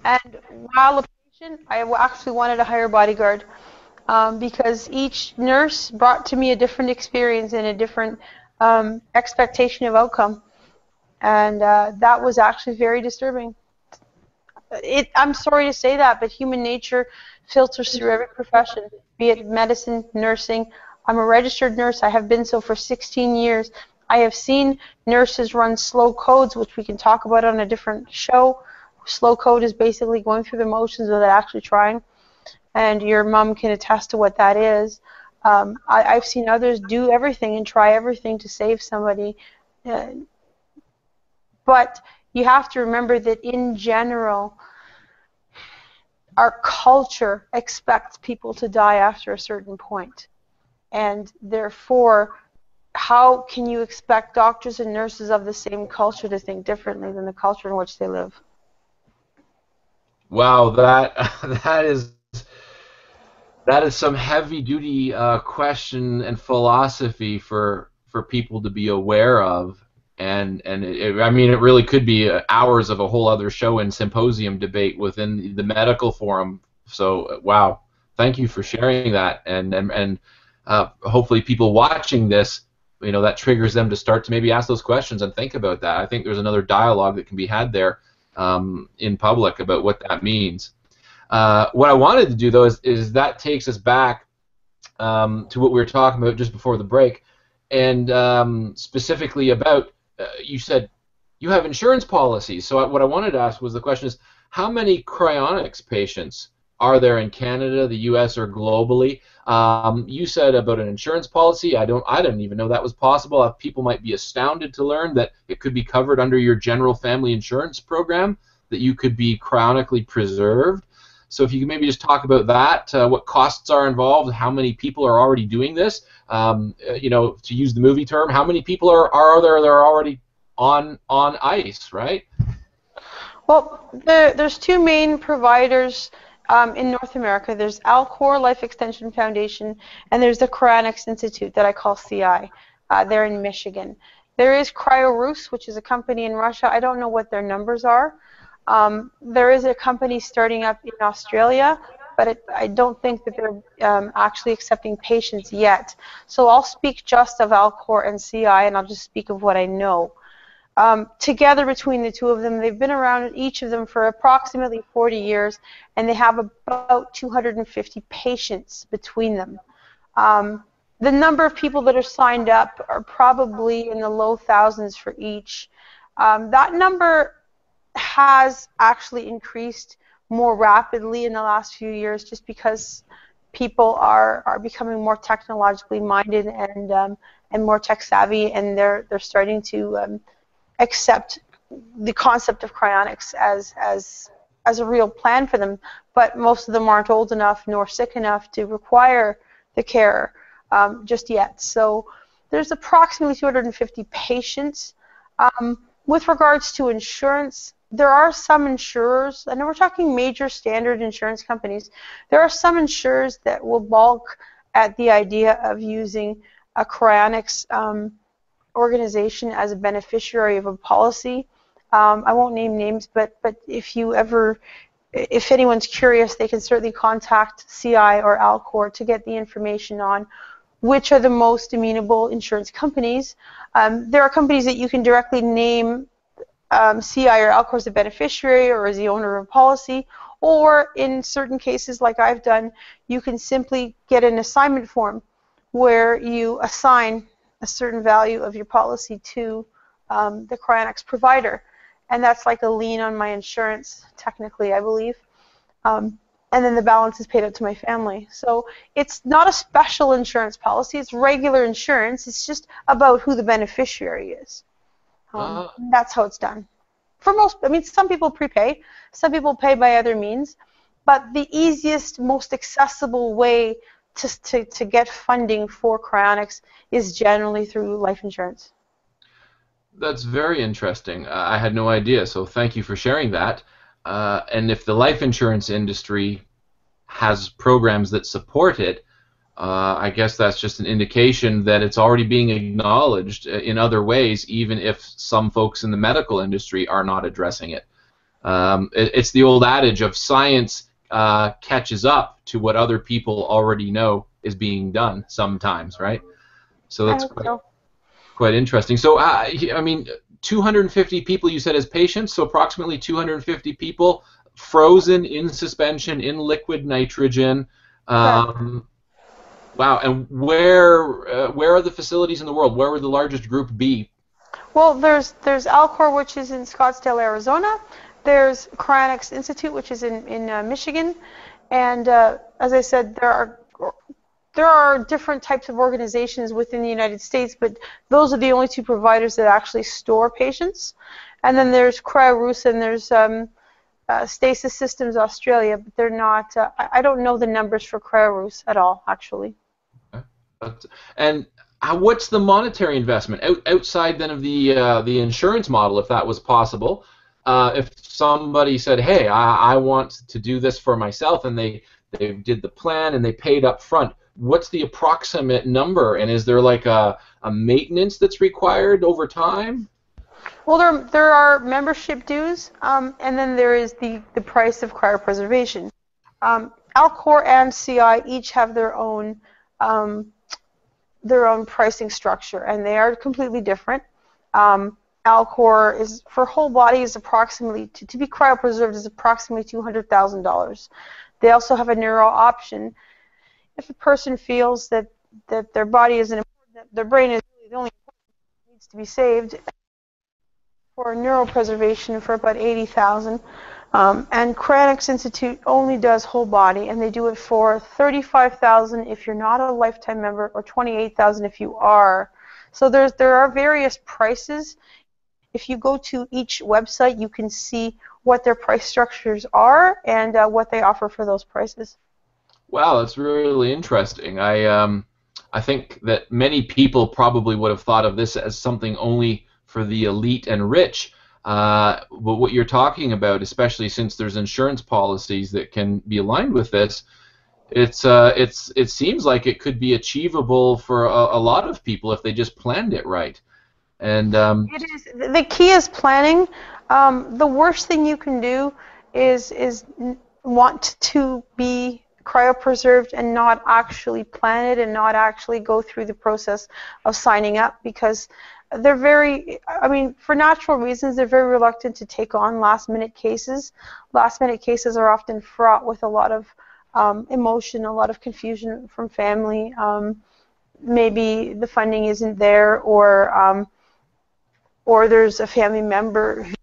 And while a patient, I actually wanted a higher bodyguard because each nurse brought to me a different experience and a different expectation of outcome. And that was actually very disturbing. I'm sorry to say that, but human nature filters through every profession, be it medicine, nursing. I'm a registered nurse. I have been so for 16 years. I have seen nurses run slow codes, which we can talk about on a different show. Slow code is basically going through the motions without actually trying, and your mom can attest to what that is. I've seen others do everything and try everything to save somebody, but you have to remember that in general, our culture expects people to die after a certain point, and therefore, how can you expect doctors and nurses of the same culture to think differently than the culture in which they live? Wow, that is some heavy-duty question and philosophy for people to be aware of, and I mean, it really could be hours of a whole other show and symposium debate within the medical forum. So, wow, thank you for sharing that, and hopefully people watching this, that triggers them to start to maybe ask those questions and think about that. I think there's another dialogue that can be had there. In public about what that means. What I wanted to do, though, is that takes us back to what we were talking about just before the break, and specifically about, you said you have insurance policies. So what I wanted to ask was, the question is, how many cryonics patients are there in Canada, the U.S., or globally? You said about an insurance policy. I didn't even know that was possible. People might be astounded to learn that it could be covered under your general family insurance program, that you could be cryonically preserved. So if you could maybe just talk about that, what costs are involved, how many people are already doing this, you know, to use the movie term, how many people are there that are already on ice, right? Well, there's two main providers in North America. There's Alcor Life Extension Foundation, and there's the Cryonics Institute that I call CI. They're in Michigan. There is Cryonics, which is a company in Russia. I don't know what their numbers are. There is a company starting up in Australia, but I don't think that they're actually accepting patients yet. So I'll speak just of Alcor and CI, and I'll just speak of what I know. Together between the two of them, they've been around, each of them, for approximately 40 years, and they have about 250 patients between them. The number of people that are signed up are probably in the low thousands for each. That number has actually increased more rapidly in the last few years, just because people are becoming more technologically minded and more tech savvy, and they're starting to accept the concept of cryonics as a real plan for them. But most of them aren't old enough nor sick enough to require the care just yet. So there's approximately 250 patients. With regards to insurance, there are some insurers, and we're talking major standard insurance companies, there are some insurers that will balk at the idea of using a cryonics organization as a beneficiary of a policy. I won't name names, but if anyone's curious, they can certainly contact CI or Alcor to get the information on which are the most amenable insurance companies. There are companies that you can directly name CI or Alcor as a beneficiary or as the owner of a policy, or in certain cases, like I've done, you can simply get an assignment form where you assign a certain value of your policy to the cryonics provider, and that's like a lien on my insurance, technically, I believe. And then the balance is paid out to my family. So it's not a special insurance policy, it's regular insurance. It's just about who the beneficiary is. That's how it's done. For most, I mean, some people prepay, some people pay by other means, but the easiest, most accessible way to get funding for cryonics is generally through life insurance. That's very interesting. I had no idea, so thank you for sharing that. And if the life insurance industry has programs that support it, I guess that's just an indication that it's already being acknowledged in other ways, even if some folks in the medical industry are not addressing it. It's the old adage of science catches up to what other people already know is being done sometimes, right? So that's quite interesting. So, I mean, 250 people you said as patients, so approximately 250 people frozen in suspension in liquid nitrogen. Wow, and where are the facilities in the world? Where would the largest group be? Well, there's Alcor, which is in Scottsdale, Arizona. There's Cryonics Institute, which is in Michigan, and as I said, there are different types of organizations within the United States, but those are the only two providers that actually store patients. And then there's Cryonics, and there's Stasis Systems Australia, but they're not. I don't know the numbers for Cryonics at all, actually. And what's the monetary investment outside then of the insurance model, if that was possible? If somebody said, "Hey, I want to do this for myself," and they did the plan and they paid up front, what's the approximate number? And is there like a maintenance that's required over time? Well, there are membership dues, and then there is the price of cryopreservation. Alcor and CI each have their own pricing structure, and they are completely different. Alcor is for whole body is approximately to be cryopreserved is approximately $200,000. They also have a neuro option. If a person feels that their body isn't important, their brain is really the only one needs to be saved for neuropreservation for about 80,000. And Cryonics Institute only does whole body, and they do it for 35,000 if you're not a lifetime member, or 28,000 if you are. So there are various prices. If you go to each website, you can see what their price structures are and what they offer for those prices. Wow, that's really interesting. I think that many people probably would have thought of this as something only for the elite and rich. But what you're talking about, especially since there's insurance policies that can be aligned with this, it seems like it could be achievable for a lot of people if they just planned it right. And it is. The key is planning. The worst thing you can do is want to be cryopreserved and not actually plan it and not actually go through the process of signing up, because they're very, I mean, for natural reasons, they're very reluctant to take on last-minute cases. Last-minute cases are often fraught with a lot of emotion, a lot of confusion from family. Maybe the funding isn't there, or there's a family member who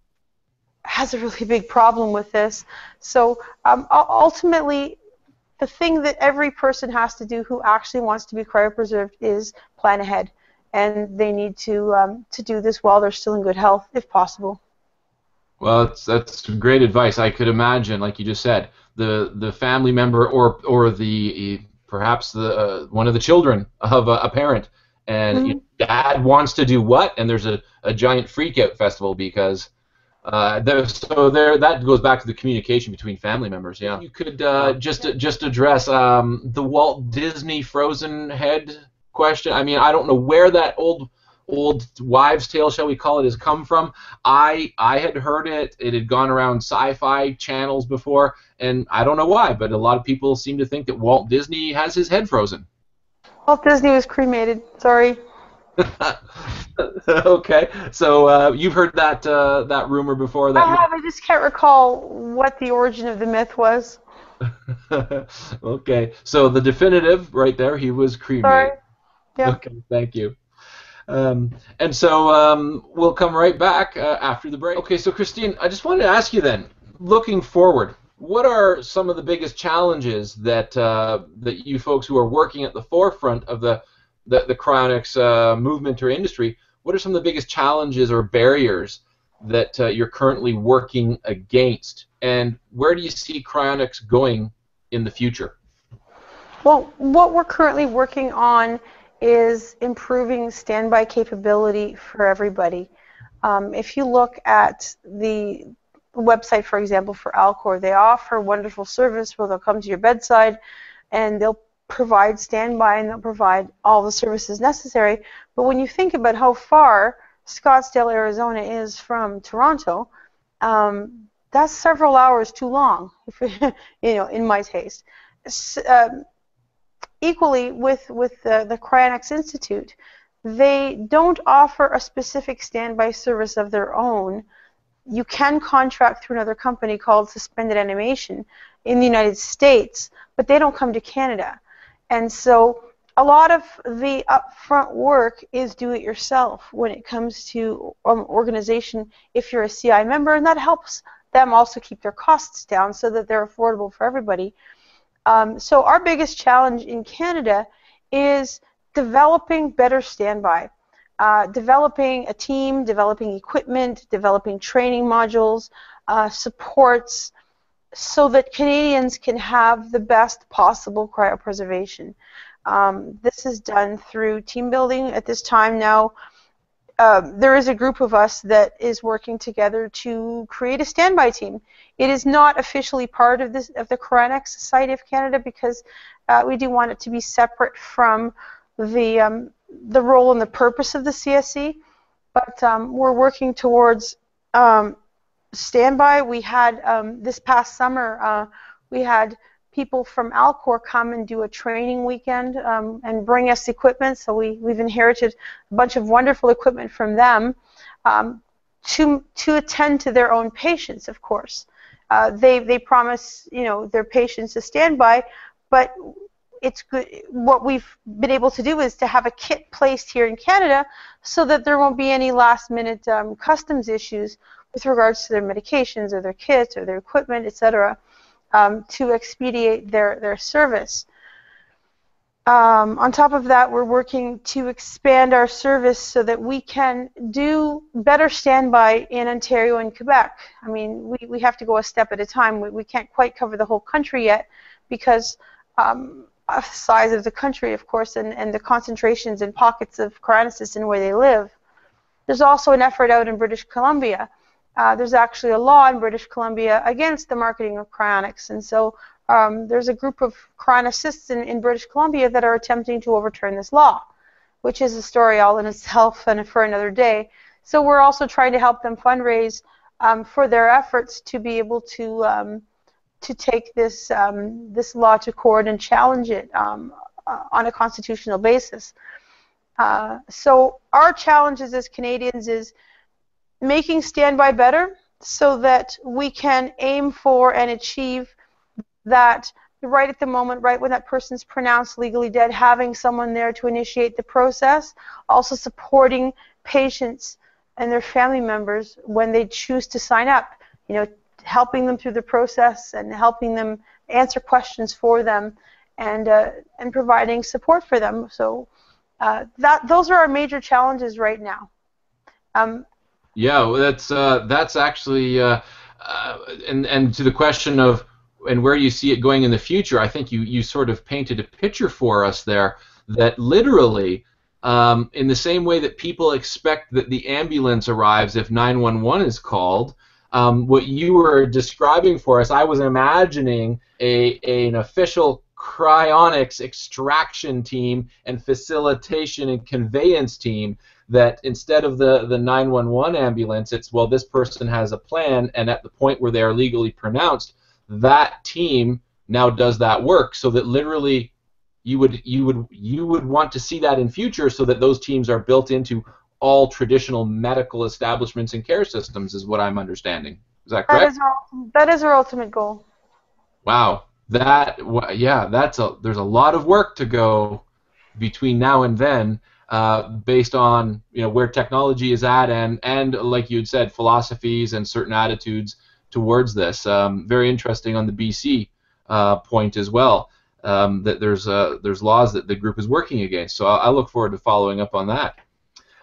has a really big problem with this. So ultimately, the thing that every person has to do who actually wants to be cryopreserved is plan ahead. And they need to do this while they're still in good health, if possible. well, that's great advice. I could imagine, like you just said, the family member or the perhaps the one of the children of a parent, and dad wants to do what, and there's a giant freakout festival because that goes back to the communication between family members. Yeah, you could just address the Walt Disney frozen head question. I mean, I don't know where that old wives' tale, shall we call it, has come from. I had heard it. It had gone around sci-fi channels before, and I don't know why, but a lot of people seem to think that Walt Disney has his head frozen. Walt Disney was cremated. Sorry. Okay, so you've heard that rumor before? That I have. I just can't recall what the origin of the myth was. Okay, so the definitive right there, he was cremated. Sorry. Yep. Okay, thank you. And so we'll come right back after the break. Okay, so Christine, I just wanted to ask you then, looking forward, what are some of the biggest challenges that that you folks who are working at the forefront of the cryonics movement or industry, what are some of the biggest challenges or barriers that you're currently working against, and where do you see cryonics going in the future? Well, what we're currently working on is improving standby capability for everybody. If you look at the website, for example, for Alcor, they offer wonderful service where they'll come to your bedside and they'll provide standby and they'll provide all the services necessary. But when you think about how far Scottsdale, Arizona is from Toronto, that's several hours too long, in my taste. Equally with the Cryonics Institute, they don't offer a specific standby service of their own. You can contract through another company called Suspended Animation in the United States, but they don't come to Canada. And so a lot of the upfront work is do-it-yourself when it comes to organization if you're a CI member, and that helps them also keep their costs down so that they're affordable for everybody. So our biggest challenge in Canada is developing better standby, developing a team, developing equipment, developing training modules, supports, so that Canadians can have the best possible cryopreservation. This is done through team building at this time now. There is a group of us that is working together to create a standby team. It is not officially part of the Cryonics Society of Canada because we do want it to be separate from the role and the purpose of the CSC. But we're working towards standby. We had this past summer we had people from Alcor come and do a training weekend and bring us equipment. So we've inherited a bunch of wonderful equipment from them to attend to their own patients, of course. They promise their patients a standby, but it's good. What we've been able to do is to have a kit placed here in Canada so that there won't be any last-minute customs issues with regards to their medications or their kits or their equipment, etc., to expedite their service. On top of that, we're working to expand our service so that we can do better standby in Ontario and Quebec. I mean, we have to go a step at a time. We can't quite cover the whole country yet because of the size of the country, of course, and the concentrations and pockets of cryonicists and where they live. There's also an effort out in British Columbia. There's actually a law in British Columbia against the marketing of cryonics, and so there's a group of cryonicists in British Columbia that are attempting to overturn this law, which is a story all in itself and for another day. So we're also trying to help them fundraise for their efforts to be able to take this this law to court and challenge it on a constitutional basis. So our challenges as Canadians is making standby better so that we can aim for and achieve that right at the moment, right when that person's pronounced legally dead, having someone there to initiate the process, also supporting patients and their family members when they choose to sign up, you know, helping them through the process and helping them answer questions for them and providing support for them. So those are our major challenges right now. Yeah, well, that's actually and to the question of and where you see it going in the future, I think you sort of painted a picture for us there that literally, in the same way that people expect that the ambulance arrives if 911 is called, what you were describing for us, I was imagining an official cryonics extraction team and facilitation and conveyance team that instead of the 911 ambulance, it's, well, this person has a plan, and at the point where they are legally pronounced, that team now does that work, so that literally you would want to see that in future, so that those teams are built into all traditional medical establishments and care systems, is what I'm understanding. Is that correct? That is our ultimate goal. Wow, yeah, there's a lot of work to go between now and then, based on where technology is at and like you had said, philosophies and certain attitudes towards this. Very interesting on the BC point as well, that there's laws that the group is working against. So I look forward to following up on that.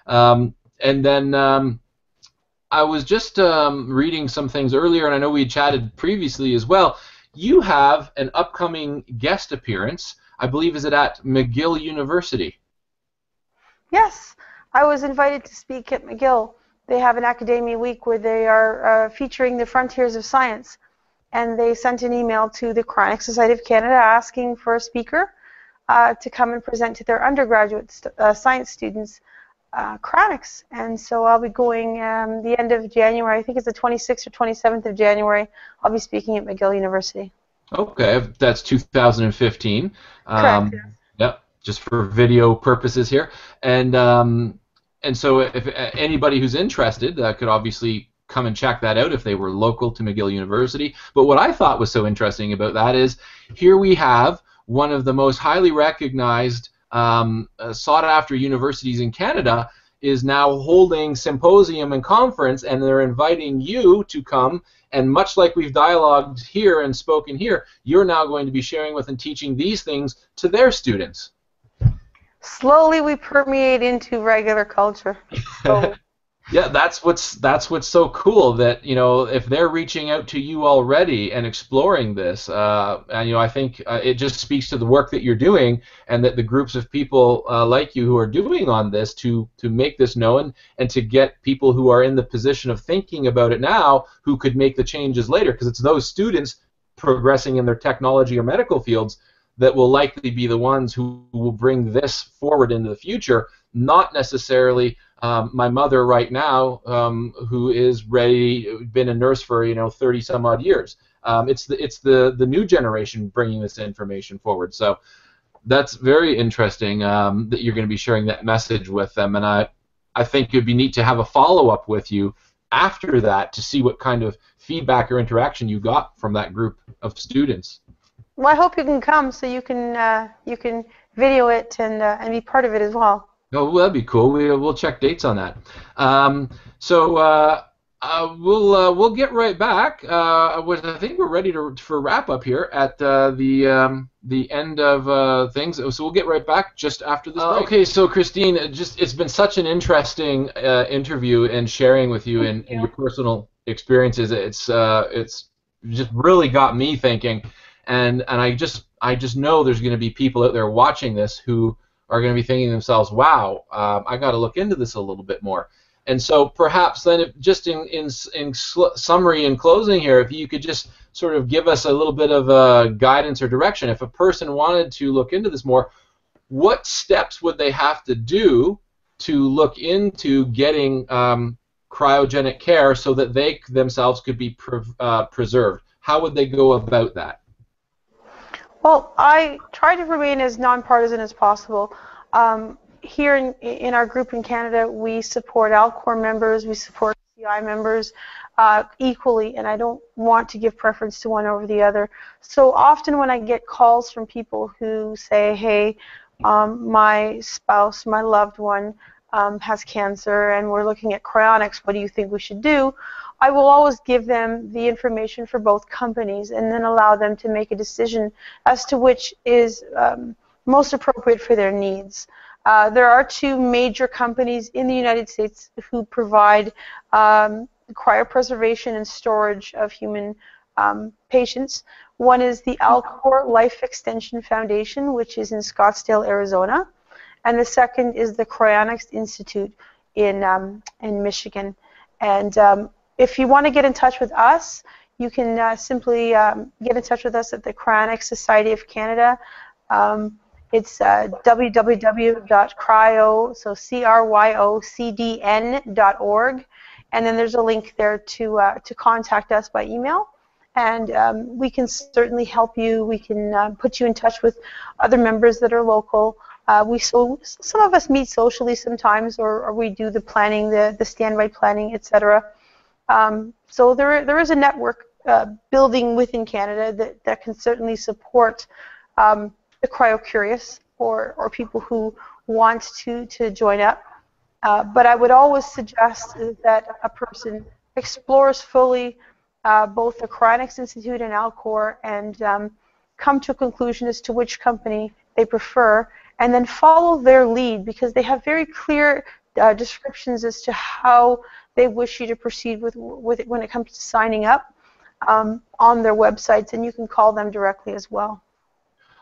And then I was just reading some things earlier, and I know we chatted previously as well. You have an upcoming guest appearance, I believe, is it at McGill University? Yes, I was invited to speak at McGill. They have an academia week where they are featuring the frontiers of science, and they sent an email to the Cryonics Society of Canada asking for a speaker to come and present to their undergraduate science students cryonics. And so I'll be going the end of January. I think it's the 26th or 27th of January. I'll be speaking at McGill University. Okay, that's 2015. Correct. Yes. Yep, just for video purposes here. And so if anybody who's interested could obviously come and check that out if they were local to McGill University. But what I thought was so interesting about that is here we have one of the most highly recognized, sought-after universities in Canada is now holding symposium and conference, and they're inviting you to come. And much like we've dialogued here and spoken here, you're now going to be sharing with and teaching these things to their students. Slowly we permeate into regular culture. So. Yeah, that's what's so cool, that if they're reaching out to you already and exploring this, and I think it just speaks to the work that you're doing, and that the groups of people like you who are doing on this to make this known, and to get people who are in the position of thinking about it now who could make the changes later, because it's those students progressing in their technology or medical fields that will likely be the ones who will bring this forward into the future, not necessarily my mother right now, who is been a nurse for 30 some odd years. It's the new generation bringing this information forward. So that's very interesting that you're going to be sharing that message with them, and I think it'd be neat to have a follow-up with you after that to see what kind of feedback or interaction you got from that group of students. Well, I hope you can come so you can video it and be part of it as well. Oh, well, that'd be cool. We'll check dates on that. So we'll get right back. I think we're ready for wrap up here at the end of things. So we'll get right back just after this break. Okay, so Christine, it's been such an interesting interview and sharing with you and your personal experiences. It's just really got me thinking, and I just know there's going to be people out there watching this who are going to be thinking to themselves, wow, I got to look into this a little bit more. And so perhaps then, just in summary and closing here, if you could just sort of give us a little bit of guidance or direction. If a person wanted to look into this more, what steps would they have to do to look into getting cryogenic care so that they themselves could be preserved? How would they go about that? Well, I try to remain as nonpartisan as possible. Here in our group in Canada, we support Alcor members, we support CI members equally, and I don't want to give preference to one over the other. So often when I get calls from people who say, hey, my spouse, my loved one has cancer and we're looking at cryonics, what do you think we should do? I will always give them the information for both companies and then allow them to make a decision as to which is most appropriate for their needs. There are two major companies in the United States who provide cryopreservation and storage of human patients. One is the Alcor Life Extension Foundation, which is in Scottsdale, Arizona, and the second is the Cryonics Institute in Michigan. And if you want to get in touch with us, you can simply get in touch with us at the Cryonics Society of Canada. It's www.cryo, so CRYOCDN.org, and then there's a link there to contact us by email, and we can certainly help you. We can put you in touch with other members that are local. Some of us meet socially sometimes, or we do the planning, the standby planning, etc. So there is a network building within Canada that can certainly support the cryo-curious or people who want to join up. But I would always suggest that a person explores fully both the Cryonics Institute and Alcor and come to a conclusion as to which company they prefer, and then follow their lead, because they have very clear descriptions as to how they wish you to proceed with it when it comes to signing up on their websites, and you can call them directly as well.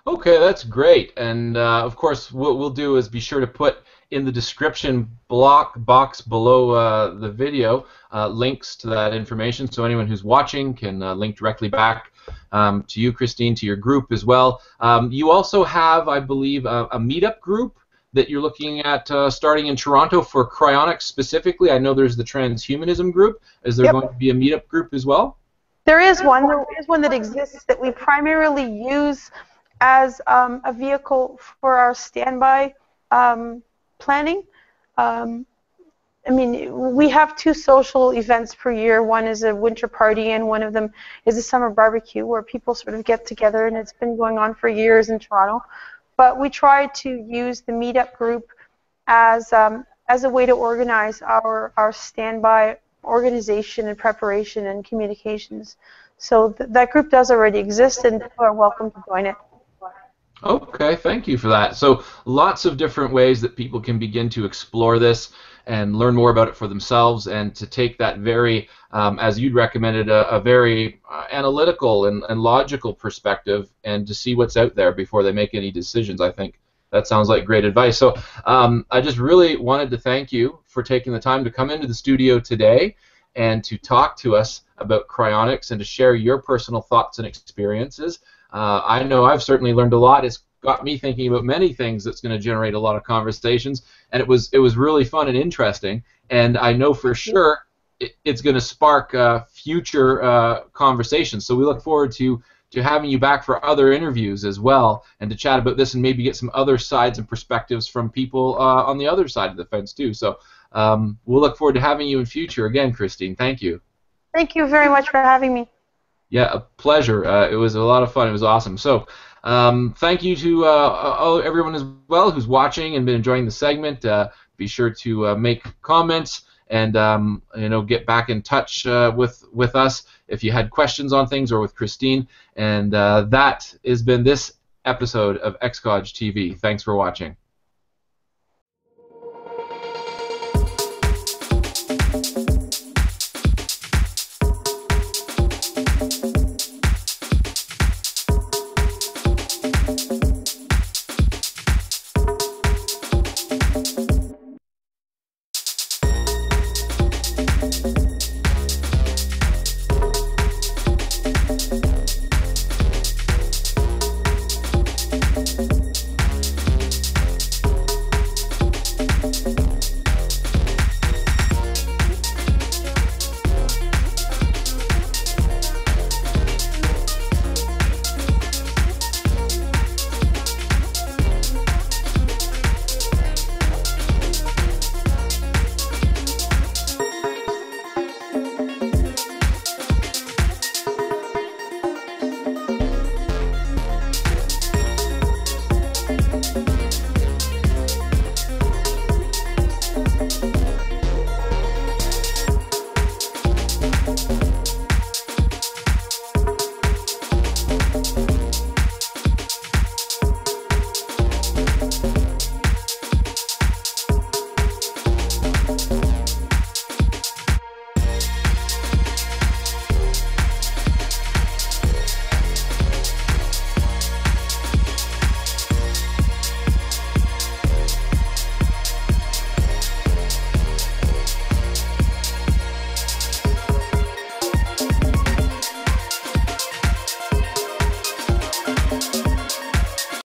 Okay, that's great. And of course, what we'll do is be sure to put in the description box below the video links to that information, so anyone who's watching can link directly back to you, Christine, to your group as well. You also have, I believe, a meetup group that you're looking at starting in Toronto for cryonics specifically. I know there's the Transhumanism group. Is there going to be a meetup group as well? There is one. There is one that exists that we primarily use as a vehicle for our standby planning. I mean, we have two social events per year. One is a winter party, and one of them is a summer barbecue where people sort of get together, and it's been going on for years in Toronto. But we try to use the meetup group as a way to organize our standby organization and preparation and communications. So that group does already exist, and people are welcome to join it. Okay, thank you for that. So lots of different ways that people can begin to explore this and learn more about it for themselves, and to take that very, as you'd recommended, a very analytical and logical perspective, and to see what's out there before they make any decisions. I think that sounds like great advice. So I just really wanted to thank you for taking the time to come into the studio today and to talk to us about cryonics and to share your personal thoughts and experiences. I know I've certainly learned a lot. It's got me thinking about many things that's going to generate a lot of conversations, and it was really fun and interesting, and I know for sure it's going to spark future conversations. So we look forward to having you back for other interviews as well, and to chat about this and maybe get some other sides and perspectives from people on the other side of the fence too. So we'll look forward to having you in future again, Christine. Thank you. Thank you very much for having me. Yeah, a pleasure. It was a lot of fun. It was awesome. So, thank you to everyone as well who's watching and been enjoying the segment. Be sure to make comments and get back in touch with us if you had questions on things, or with Christine. And that has been this episode of xCogTV. Thanks for watching.